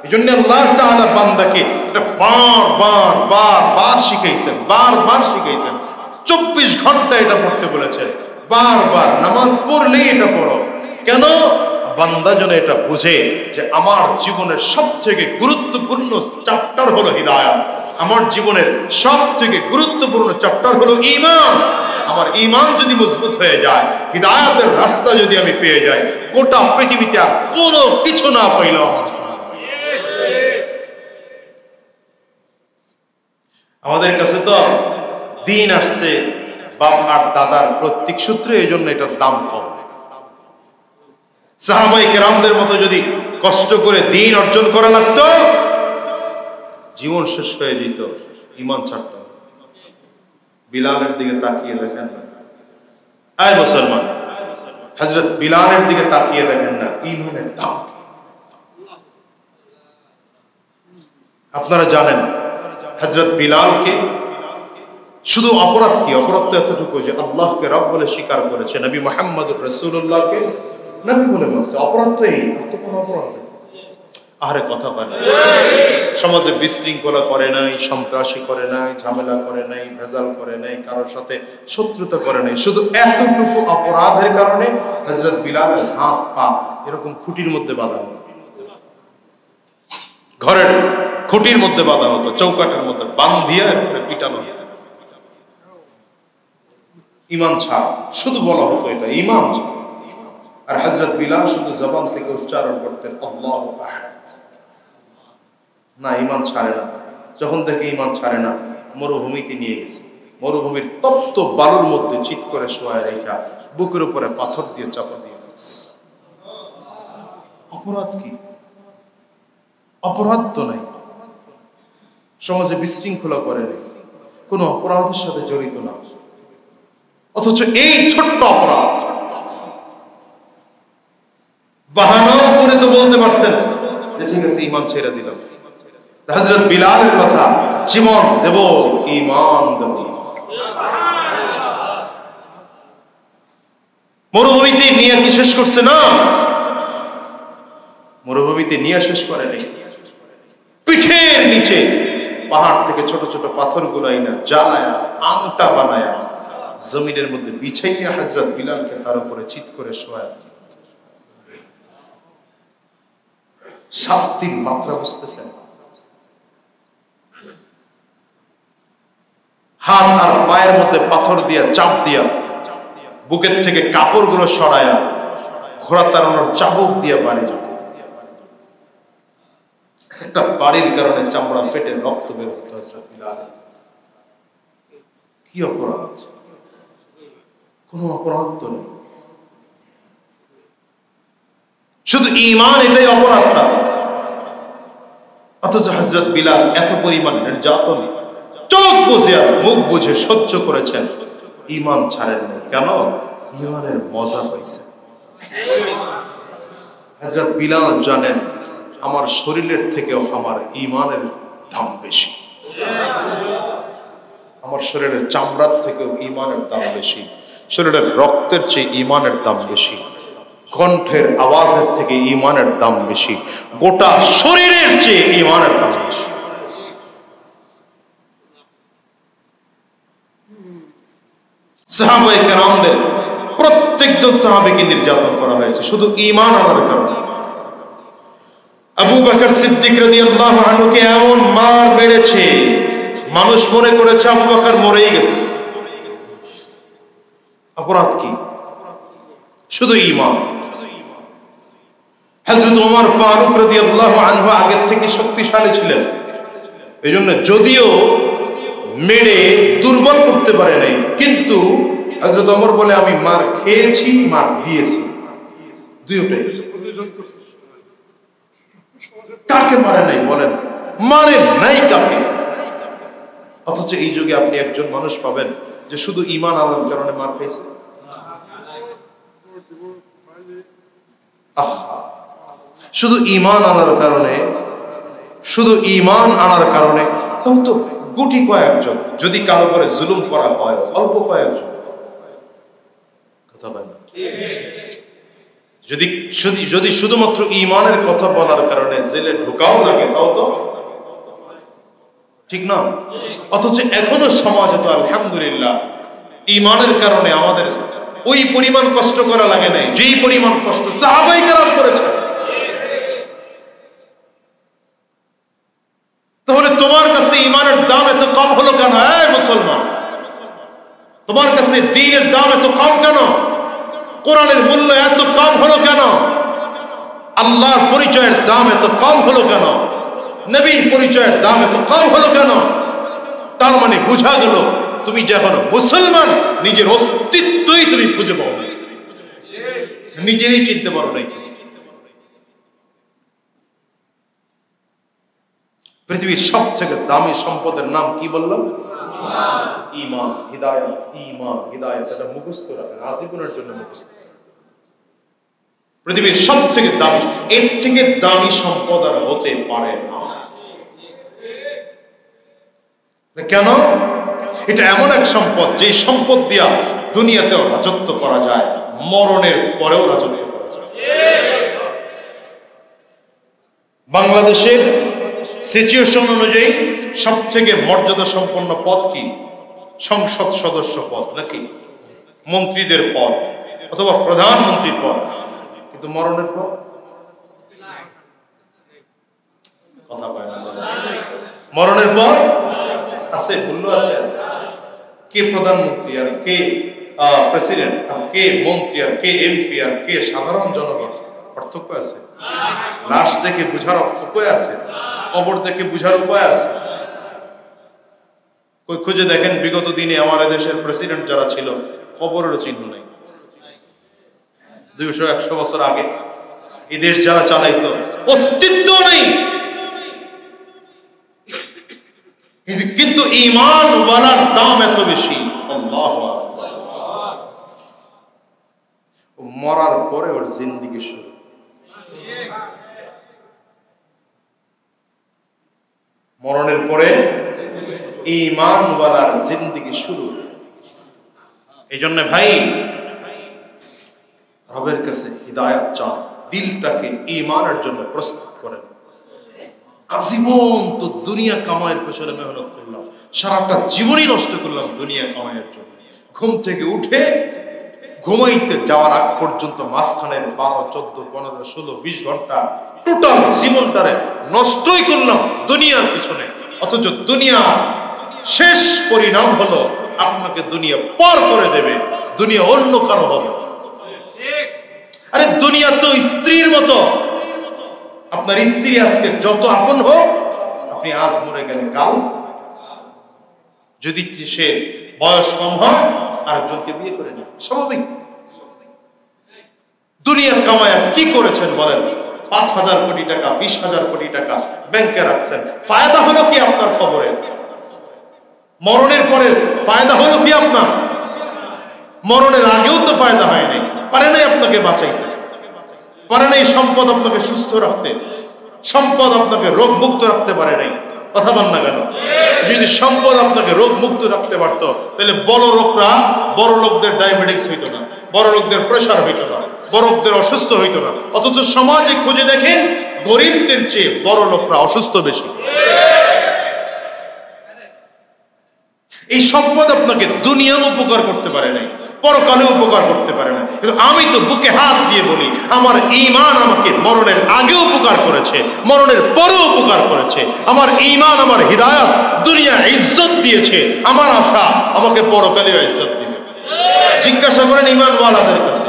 এই জন্য আল্লাহ তাআলা বান্দাকে এটা বারবার শিখাইছেন, বারবার শিখাইছেন। 24 ঘন্টা এটা পড়তে বলেছেন, বারবার নামাজ পড়লেই এটা পড়ো। কেন? বান্দা যেন এটা বুঝে যে আমার জীবনের সবথেকে গুরুত্বপূর্ণ চ্যাপ্টার হলো হিদায়াত, আমার জীবনের সবথেকে গুরুত্বপূর্ণ চ্যাপ্টার হলো ঈমান। আমার ঈমান যদি মজবুত হয়ে যায়, হিদায়াতের রাস্তা যদি আমি পেয়ে যাই, গোটা পৃথিবীতে আর কোনো কিছু না পাইলাম। আমাদের কাছে তো দিন আসছে বাপ আর দাদার প্রত্যেক সূত্রে, এই জন্য এটার দাম কম। সাহাবায়ে কেরামদের মতো যদি কষ্ট করে দিন অর্জন করা লাগতো, জীবন শেষ হয়ে যেত, ঈমান ছাড়ত না। বিলালের দিকে তাকিয়ে দেখেন না, আয় মুসলমান, হযরত বিলালের দিকে তাকিয়ে দেখেন না, ঈমানের দাম কি? আপনারা জানেন হযরত বিলালকে শুধু অপরাধ কি? অপরাধ তো এতটুকু যে আল্লাহকে রব বলে স্বীকার করেছে, নবী মুহাম্মদুর রাসূলুল্লাহকে নবী বলে মানছে। অপরাধ তো এই, আর তো কোনো অপরাধ নেই। আরে কথা বলে না, সমাজে বিশৃঙ্খলা করে নাই, সন্ত্রাসী করে নাই, ঝামেলা করে নাই, ভেজাল করে নাই, কারোর সাথে শত্রুতা করে নাই। শুধু এতটুকু অপরাধের কারণে হযরত বিলালের হাত পা এরকম খুঁটির মধ্যে বাঁধা হতো, ঘরের খুঁটির মধ্যে বাঁধা হতো, চৌকাটের মধ্যে বাঁধিয়ে পিটানো হতো। ঈমান ছাড়, শুধু বলা হতো এটা ঈমান ছাড়। আর হযরত বিলাল শুধু জবান থেকে উচ্চারণ করতেন আল্লাহু আহাদ। না, ঈমান ছাড়ে না। যখন দেখে ঈমান ছাড়ে না, মরুভূমিতে নিয়ে গেছে, মরুভূমির তপ্ত বালুর মধ্যে চিৎ করে শোয়ায় রেখা, বুকের উপরে পাথর দিয়ে চাপা দিয়ে দিয়েছে। অপরাধ কি? অপরাধ তো নাই, সমাজে বিশৃঙ্খলা করে নেই, কোনো অপরাধের সাথে জড়িত না, অথচ এই ছোট্ট অপরাধ বাহানাও করে তো বলতে পারতেন যে ঠিক আছে ঈমান ছেড়ে দিলাম। হযরত বিলালের কথা, জীবন দেব, ঈমান দেব। মরুভূমিতে নিয়ে কি শেষ করছে? না, মরুভূমিতে নিয়ে শেষ করে নেই, পিঠের নিচে পাহাড় থেকে ছোট ছোট পাথর গুলাইনা জ্বালায়া আংটা বানায়া জমিনের মধ্যে বিছাইয়া হযরত বিলালকে তার উপরে চিৎ করে শোয়া দিল। শাস্তির মাত্রা বুঝতেছেন? হাত আর পায়ের মধ্যে পাথর দিয়া চাপ দিয়া, বুকের থেকে কাপড় গুলো সরায়া, ঘোড়া তাড়ানোর চাবুক দিয়া বাড়ি যেত। একটা বাড়ির কারণে চামড়া ফেটে রক্ত বের হতো হযরত বিলালের। কি অপরাধ? কোনো অপরাধ তো নেই, শুধু ঈমান, এটাই অপরাধ তার। অথচ হযরত বিলাল এত পরিমাণ নির্যাতন চোখ বুঝে মুখ বুঝে সহ্য করেছেন, ঈমান ছাড়েন নাই। কেন? ঈমানের মজা পাইছেন। হযরত বিলাল জানেন আমার শরীরের থেকেও আমার ঈমানের দাম বেশি। আমার শরীরের চামড়ার থেকেও ঈমানের দাম বেশি, শরীরের রক্তের চেয়ে ঈমানের দাম বেশি, কণ্ঠের আওয়াজের থেকে ঈমানের দাম বেশি, গোটা শরীরের চেয়ে ঈমানের দাম বেশি। সাহাবায়ে কেরামদের প্রত্যেকজন সাহাবীকে নির্যাতন করা হয়েছে শুধু ঈমান আনার কারণে। আবু বকর সিদ্দিক রাদিয়াল্লাহু আনহুকে এমন মার মেরেছে, মানুষ মনে করেছে আবু বকর মরেই গেছে। অপরাধ কি? শুধু ঈমান। হযরত ওমর ফারুক রাদিয়াল্লাহু আনহু আগের থেকে শক্তিশালী ছিলেন, এজন্য যদিও মেরে দুর্বল করতে পারে নাই, কিন্তু হযরত ওমর বলে আমি মার খেয়েছি, মার দিয়েছি, দুইটাই। কাকে মারে নাই বলেন? মারে নাই কাকে? অথচ এই যুগে আপনি একজন মানুষ পাবেন যে শুধু ঈমান আনার কারণে মার খাইছে। শুধু ঈমান আনার কারণে, শুধু ঈমান আনার কারণে, তাও তো গুটি কয়েকজন, যদি কারো উপরে জুলুম করা হয় অল্প কয়েকজন, কথা বলে না, যদি শুধুমাত্র ঈমানের কথা বলার কারণে জেলে ঢোকাও লাগে তাও তো ঠিক না। অথচ এখনো সমাজে তো আলহামদুলিল্লাহ ঈমানের কারণে আমাদের ওই পরিমাণ কষ্ট করা লাগে নাই যেই পরিমাণ কষ্ট সাহাবায়ে কেরাম করেছে। তাহলে তোমার কাছে ঈমানের দাম এত কম হলো কেন? এই মুসলমান, তোমার কাছে দ্বীনের দাম এত কম কেন? কোরআনের মূল্য এত কম হলো কেন? আল্লাহর পরিচয়ের দাম এত কম হলো কেন? নবীর পরিচয়ের দাম এত কম হলো কেন? তার মানে বোঝা গেল তুমি যখন মুসলমান নিজের অস্তিত্বই তুমি খুঁজে পাও না, নিজেরই চিনতে পারো নাই। পৃথিবীর সব থেকে দামি সম্পদের নাম কি বললাম? ঈমান, হিদায়াত। ঈমান, হিদায়াত, এটা মুখস্থ রাখেন, আজীবনের জন্য মুখস্থ। পৃথিবীর সব থেকে দামি, এর থেকে দামি সম্পদ আর হতে পারে না। কেন? এটা এমন এক সম্পদ যে সম্পদ দিয়া দুনিয়াতেও রাজত্ব করা যায়, মরণের পরেও রাজত্ব করা যায়। বাংলাদেশের সিচুয়েশন অনুযায়ী সব থেকে মর্যাদা সম্পন্ন পদ কি? সংসদ সদস্য পদ, নাকি মন্ত্রীদের পদ অথবা প্রধানমন্ত্রীর পদ। কিন্তু মরণের পর কথা পায় না। মরণের পর আছে, মূল্য আছে। কে প্রধানমন্ত্রী আর কে প্রেসিডেন্ট আর কে মন্ত্রী আর কে এমপি আর কে সাধারণ জনগণ, পার্থক্য আছে। লাশ দেখে বুঝার উপায় আছে, কবর দেখে বুঝার উপায় আছে। কই খুঁজে দেখেন বিগত দিনে আমার দেশের প্রেসিডেন্ট যারা ছিল কবরেরও চিহ্ন নাই। 200-100 বছর আগে এই দেশ যারা চালাইতো অস্তিত্ব নেই। কিন্তু ঈমান ওয়ালার দাম এত বেশি, আল্লাহু আকবার। মরার পরে ওর জিন্দেগি শুরু। মরণের পরে ঈমান ওয়ালার জিন্দেগি শুরু। এই জন্য ভাই রবের কাছে হিদায়াত চান, দিলটাকে ঈমানের জন্য প্রস্তুত করেন। আজীবন তো দুনিয়া কামাইয়ের পেছনে মেহনত করলাম, সারাটা জীবনই নষ্ট করলাম দুনিয়া কামাইয়ের জন্য। ঘুম থেকে উঠে ঘুমাইতে যাওয়ার আগ পর্যন্ত মাঝখানের 12, 14, 15, 16, 20 ঘন্টা টোটাল জীবনটারে নষ্টই করলাম দুনিয়ার পিছনে। অথচ দুনিয়া শেষ পরিণাম হলো আপনাকে দুনিয়া পার করে দেবে, দুনিয়া অন্য কারো হবে। আরে দুনিয়া তো স্ত্রীর মতো। আপনার স্ত্রী আজকে যত আপন হোক, আপনি আজ মরে গেলে কাল যদি সে বয়স কম হয় আরেকজনকে বিয়ে করে নেয়, স্বাভাবিক। দুনিয়া কামায়া কি করেছেন বলেন? 5,000 কোটি টাকা, 20,000 কোটি টাকা ব্যাংকে রাখছেন, ফায়দা হলো কি আপনার কবরে? মরণের পরে ফায়দা হলো কি আপনার? মরণের আগেও তো ফায়দা হয় নাই, পারে নাই আপনাকে বাঁচাইতে, পারে নাই সম্পদ আপনাকে সুস্থ রাখতে, সম্পদ আপনাকে রোগ মুক্ত রাখতে পারে নাই। কথা বল না কেন? যদি সম্পদ আপনাকে রোগ মুক্ত রাখতে পারতো, তাহলে বড় লোকদের ডায়াবেটিস হইতো না, বড় লোকদের প্রেশার হইতো না, বড় লোকদের অসুস্থ হইতো না। অথচ সমাজে খুঁজে দেখেন, গরিবদের চেয়ে বড় লোকরা অসুস্থ বেশি। এই সম্পদ আপনাকে দুনিয়া উপকার করতে পারে নাই, পরকালে উপকার করতে পারে না। কিন্তু আমি তো বুকে হাত দিয়ে বলি, আমার ঈমান আমাকে মরণের আগে উপকার করেছে, মরণের পরে উপকার করেছে। আমার ঈমান, আমার হিদায়াত দুনিয়া ইজ্জত দিয়েছে, আমার আশা আমাকে পরকালেও ইজ্জত দিবে। জিজ্ঞাসা করেন ঈমানওয়ালাদের কাছে,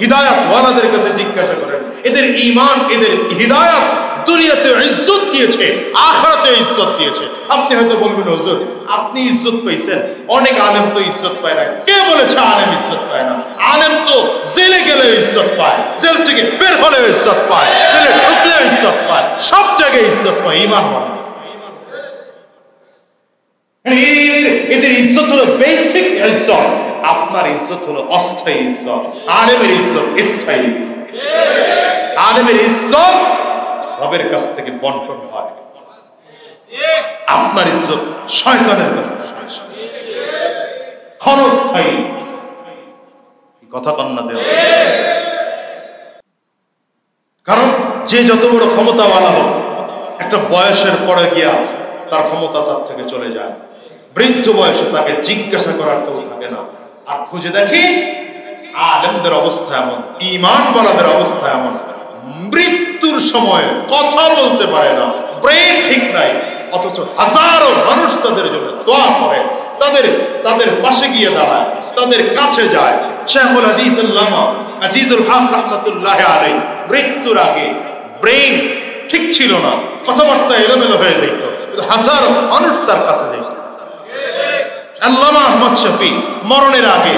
হিদায়াতওয়ালাদের কাছে জিজ্ঞাসা করেন, এদের ঈমান, এদের হিদায়াত দুনিয়াতে ইজ্জত দিয়েছে, আখিরাতে ইজ্জত দিয়েছে। আপনি হয়তো বলবেন, হুজুর আপনি ইজ্জত পাইছেন, অনেক আলেম তো ইজ্জত পায় না। কে বলেছে আলেম ইজ্জত পায় না? আলেম তো জেলে গেলে ইজ্জত পায়, জেল থেকে বের হলে ইজ্জত পায়, জেলে ঢুকলে ইজ্জত পায়, সব জায়গায় ইজ্জত পায় ঈমানওয়ালা। এদের ইজ্জত হলো বেসিক ইজ্জত, আপনার ইজ্জত হলো অস্থায়ী ইজ্জত। আলেমের ইজ্জত স্থায়ী ইজ্জত। আলেমের ইজ্জত রবের কাছ থেকে বন্টন হয়, আপনার ইজ্জত শয়তানের কাছ থেকে ক্ষণস্থায়ী। কথা কন্যা দেওয়া, কারণ যে যত বড় ক্ষমতাওয়ালা হোক, একটা বয়সের পরে গিয়া তার ক্ষমতা তার থেকে চলে যায়। বৃদ্ধ বয়সে তাকে জিজ্ঞাসা করার কেউ থাকে না। আর খুঁজে দেখি আলেমদের অবস্থা এমন, ঈমানওয়ালাদের অবস্থা এমন, মৃত্যুর সময় কথা বলতে পারে না, ব্রেন ঠিক নাই, অথচ হাজারো মানুষ তাদের জন্য দোয়া করে, তাদের পাশে গিয়ে দাঁড়ায়, তাদের কাছে যায়। শেখুল হাদিস আল্লামা আজিজুল হক রাহমাতুল্লাহ আলাইহি মৃত্যুর আগে ব্রেন ঠিক ছিল না, কথাবার্তা এলোমেলো হয়ে যেত, হাজারো মানুষ তার কাছে যেত। আল্লামা আহমদ শফি মরণের আগে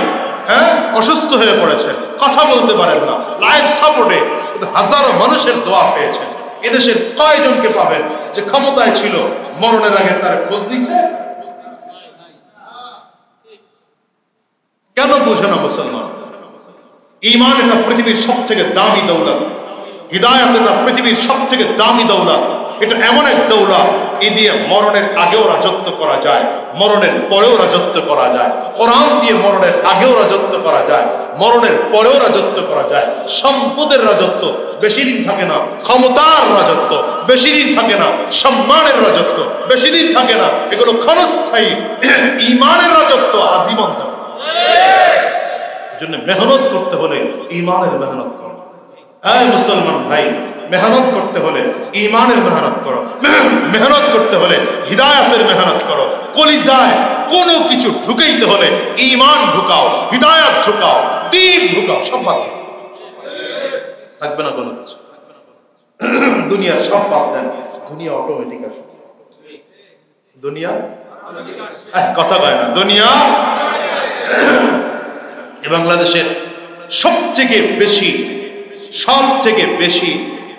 অসুস্থ হয়ে পড়েছেন, কথা বলতে পারেন না, লাইফ সাপোর্টে হাজারো মানুষের দোয়া পেয়েছেন। এদেশের কয়জনকে পাবেন যে ক্ষমতায় ছিল, মরণের আগে তার খোঁজ দিছে? কেন বুঝে না মুসলমান? ঈমান এটা পৃথিবীর সব থেকে দামি দৌলত, হিদায়াত এটা পৃথিবীর সব থেকে দামি দৌলত। এটা এমন এক দৌলত, এ দিয়ে মরণের আগেও রাজত্ব করা যায়, মরণের পরেও রাজত্ব করা যায়। কোরআন দিয়ে মরণের আগেও রাজত্ব করা যায়, মরণের পরেও রাজত্ব করা যায়। সম্পদের রাজত্ব বেশি দিন থাকে না, ক্ষমতার রাজত্ব বেশি দিন থাকে না, সম্মানের রাজত্ব বেশি দিন থাকে না, এগুলো ক্ষণস্থায়ী। ঈমানের রাজত্ব আজীবন থাকে। এজন্য মেহনত করতে হলে ঈমানের মেহনত করো। এই মুসলমান ভাই, মেহনত করতে হলে ঈমানের মেহনত করো, মেহনত করতে হলে হিদায়াতের মেহনত করো। কলিজায় কোনো কিছু ঢুকাইতে হলে ঈমান ঢুকাও, হিদায়াত ঢুকাও, দ্বীন ঢুকাও, সব বাদ থাকবে না কোনো কিছু। দুনিয়ার সব বাদ দেন, দুনিয়া অটোমেটিক আসবে। দুনিয়া কথা কয় না, দুনিয়া। বাংলাদেশের সব থেকে বেশি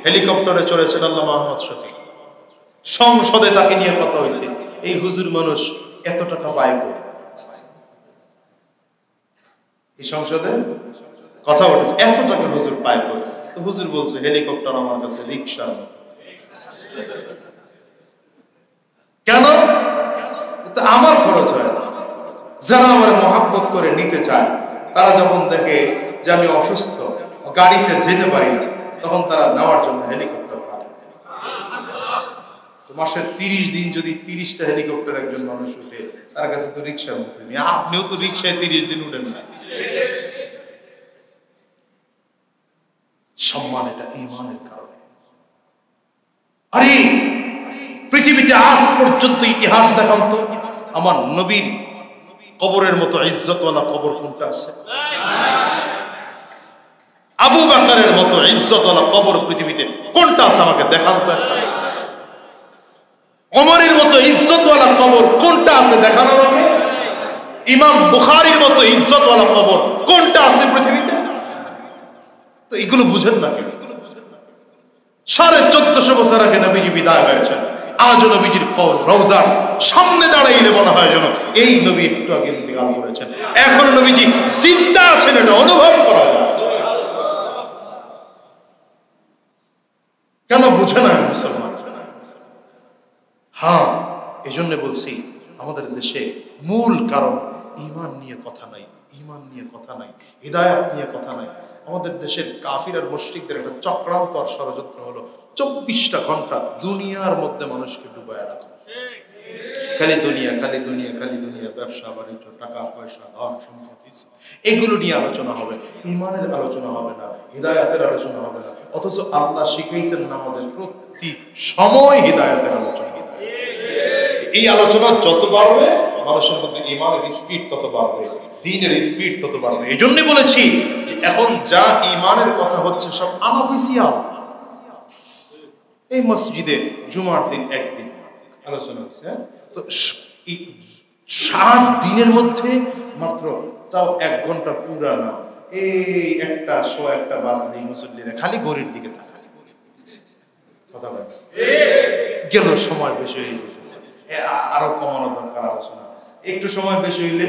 হেলিকপ্টারে চড়েছেন আল্লামা আহমদ শফি। সংসদে তাকে নিয়ে কথা হয়েছে, এই হুজুর মানুষ এত টাকা পায় কই? এই সংসদে কথা উঠেছে, এত টাকা হুজুর পায় কই? তো হুজুর বলছে, হেলিকপ্টার আমার কাছে রিকশার মতো। কেন? আমার খরচ হয় না। যারা আমার মহাব্বত করে নিতে চায়, তারা যখন দেখে যে আমি অসুস্থ, গাড়িতে যেতে পারি না, তখন তারা নেওয়ার জন্য হেলিকপ্টার পাঠায়। তো মাসের 30 দিন যদি 30টা হেলিকপ্টার একজন মানুষ উঠে, তার কাছে তো রিক্সার মতো। আপনিও তো রিক্সায় 30 দিন উঠেন না। সম্মান এটা ঈমানের কারণে। আরে পৃথিবীতে আজ পর্যন্ত ইতিহাস দেখান তো, আমার নবীর কবরের মতো ইজ্জতওয়ালা কবর কোনটা আছে? আবু বকরের মতো ইজ্জতওয়ালা কবর পৃথিবীতে কোনটা আছে? আমাকে দেখান তো। ওমরের মতো ইজ্জতওয়ালা কবর কোনটা আছে? দেখান আমাকে। ইমাম বুখারীর মতো ইজ্জতওয়ালা কবর কোনটা আছে পৃথিবীতে? তো এগুলো বুঝেন না কেন? 1450 বছর আগে নবীজি বিদায় হয়েছেন, আজও নবীজির কবর রওজার সামনে দাঁড়াইলে মনে হয় যেন এই নবী একটু আগে ইন্তেকাল করেছেন। এখনো নবীজি জিন্দা আছেন, এটা অনুভব করা যায়। কেন বুঝে না মুসলমান? হ্যাঁ, এই জন্য বলছি আমাদের দেশে মূল কারণ ঈমান নিয়ে কথা নাই, ঈমান নিয়ে কথা নাই, হিদায়াত নিয়ে কথা নাই। আমাদের দেশের কাফির আর মুশরিকদের একটা চক্রান্ত আর ষড়যন্ত্র হলো 24টা ঘন্টা দুনিয়ার মধ্যে মানুষকে ডুবায় রাখা। খালি দুনিয়া, খালি দুনিয়া, খালি দুনিয়া, ব্যবসা বাণিজ্য, টাকা পয়সা, ধন সম্পত্তি, এগুলো নিয়ে আলোচনা হবে, ঈমানের আলোচনা হবে না, হিদায়াতের আলোচনা হবে না। অথচ আল্লাহ শিখাইছেন নামাজের প্রতি সময় হিদায়াতের আলোচনা। এই আলোচনা যত বাড়বে মানুষের মধ্যে ঈমানের স্পিড তত বাড়বে, দ্বীনের স্পিড তত বাড়বে। এই জন্য বলেছি এখন যা ঈমানের কথা হচ্ছে সব আনঅফিসিয়াল। এই মসজিদে জুমার দিন একদিন আলোচনা হচ্ছে, তো 7 দিনের মধ্যে মাত্র তাও 1 ঘন্টা পুরা না, এই একটা বাজলেই মুসল্লিরা খালি ঘড়ির দিকে তাকায়, কথা বলে গেল সময় বেশি হয়ে যেতেছে, আরো কমানো দরকার আলোচনা। একটু সময় বেশি হইলে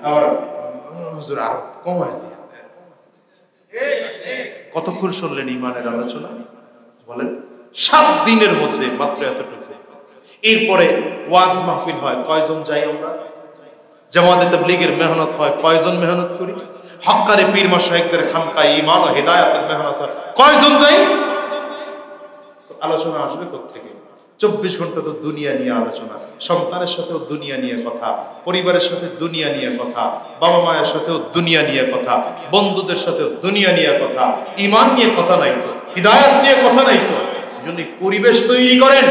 আবার হুজুর আরো কমায় দিয়ে। কতক্ষণ শুনলেন ঈমানের আলোচনা বলেন? 7 দিনের মধ্যে মাত্র এতটুকু। এরপরে ওয়াজ মাহফিল হয়, কয়জন যাই আমরা? জামাতে তাবলীগের মেহনত হয়, কয়জন মেহনত করি? হক্কানি পীর মাশায়েখদের খানকায় ঈমান ও হিদায়াতের মেহনত হয়, কয়জন যাই? তো আলোচনা আসবে কোত্থেকে? 24 ঘন্টা তো দুনিয়া নিয়ে আলোচনা, সন্তানের সাথেও দুনিয়া নিয়ে কথা, পরিবারের সাথে দুনিয়া নিয়ে কথা, বাবা মায়ের সাথেও দুনিয়া নিয়ে কথা, বন্ধুদের সাথেও দুনিয়া নিয়ে কথা। ঈমান নিয়ে কথা নাই তো, হিদায়াত নিয়ে কথা নাই তো। যদি পরিবেশ তৈরি করেন,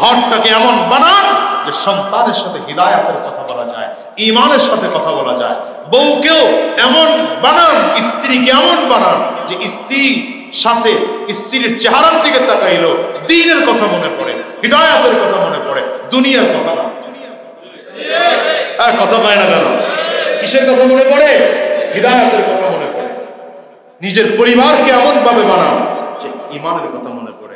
ঘরটাকে এমন বানান যে সন্তানের সাথে হিদায়াতের কথা বলা যায়, ঈমানের সাথে কথা বলা যায়। বউকেও এমন বানান, স্ত্রীকে এমন বানান যে স্ত্রীর সাথে স্ত্রীর চেহারার দিকে তাকাইলো দ্বীনের কথা মনে পড়ে, হিদায়াতের কথা মনে পড়ে, দুনিয়ার কথা না। কথা কয় না কেন? কিসের কথা মনে পড়ে? হিদায়াতের কথা মনে পড়ে। নিজের পরিবারকে এমন ভাবে বানান যে ঈমানের কথা মনে পড়ে।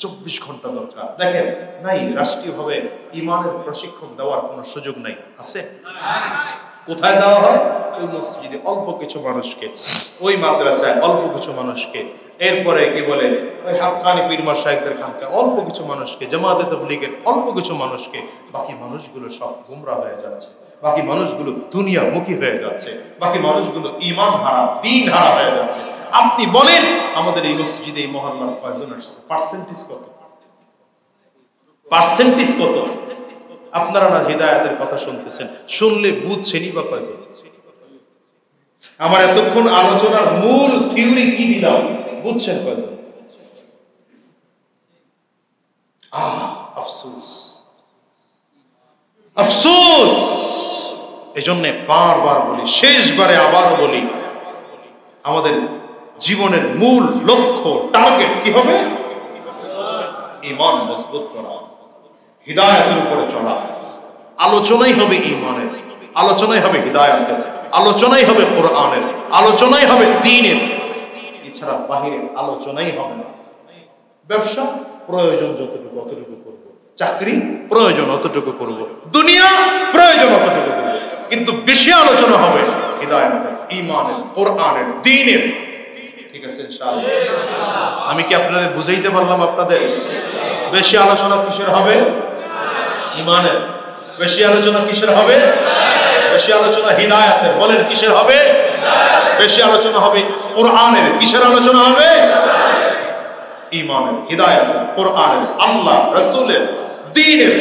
24 ঘন্টা দরকার। দেখেন নাই, রাষ্ট্রীয়ভাবে ঈমানের প্রশিক্ষণ দেওয়ার কোনো সুযোগ নাই, আছে? কোথায় দেওয়া হয়? ওই মসজিদে অল্প কিছু মানুষকে, ওই মাদ্রাসায় অল্প কিছু মানুষকে, এরপরে কি বলে ওই হক্কানি পীর মাশায়েখদের খানকায় অল্প কিছু মানুষকে, জামাতে তাবলীগের অল্প কিছু মানুষকে। বাকি মানুষগুলো সব গোমরাহ হয়ে যাচ্ছে, বাকি মানুষগুলো দুনিয়ামুখী হয়ে যাচ্ছে, বাকি মানুষগুলো ঈমান হারা, দ্বীন হারা হয়ে যাচ্ছে। আপনি বলেন আমাদের এই মসজিদে এই মহল্লার কয়জন আসছে? পার্সেন্টেজ কত? পার্সেন্টেজ কত? আপনারা না হিদায়াতের কথা শুনতেছেন, শুনলে বুঝছেনই বা কয়জন? আমার এতক্ষণ আলোচনার মূল থিওরি কি দিলাম, বুঝছেন কয়জন? আফসোস, আফসোস। এজন্য বারবার বলি, শেষবারে আবারও বলি, আমাদের জীবনের মূল লক্ষ্য, টার্গেট কি হবে? ঈমান মজবুত করা, হিদায়াতের উপরে চলা। আলোচনাই হবে ঈমানের, আলোচনাই হবে হিদায়াতের, আলোচনাই হবে কোরআনের, আলোচনাই হবে দ্বীনের। এছাড়া বাহিরের আলোচনাই হবে না। ব্যবসা প্রয়োজন যতটুকু অতটুকু করব, চাকরি প্রয়োজন অতটুকু করব, দুনিয়া প্রয়োজন অতটুকু করব, কিন্তু বেশি আলোচনা হবে হিদায়াতের, ঈমানের, কোরআনের, দ্বীনের। ঠিক আছে ইনশাআল্লাহ? আমি কি আপনাদের বুঝাইতে পারলাম? আপনাদের বেশি আলোচনা কিসের হবে? ঈমানের। বেশি আলোচনা কিসের হবে? বেশি আলোচনা হিদায়াতের। বলেন কিসের হবে? বেশি আলোচনা হবে কোরআনের। কিসের আলোচনা হবে? ঈমানের, হিদায়াতের, কোরআনের, আল্লাহ রাসূলের, দ্বীনের।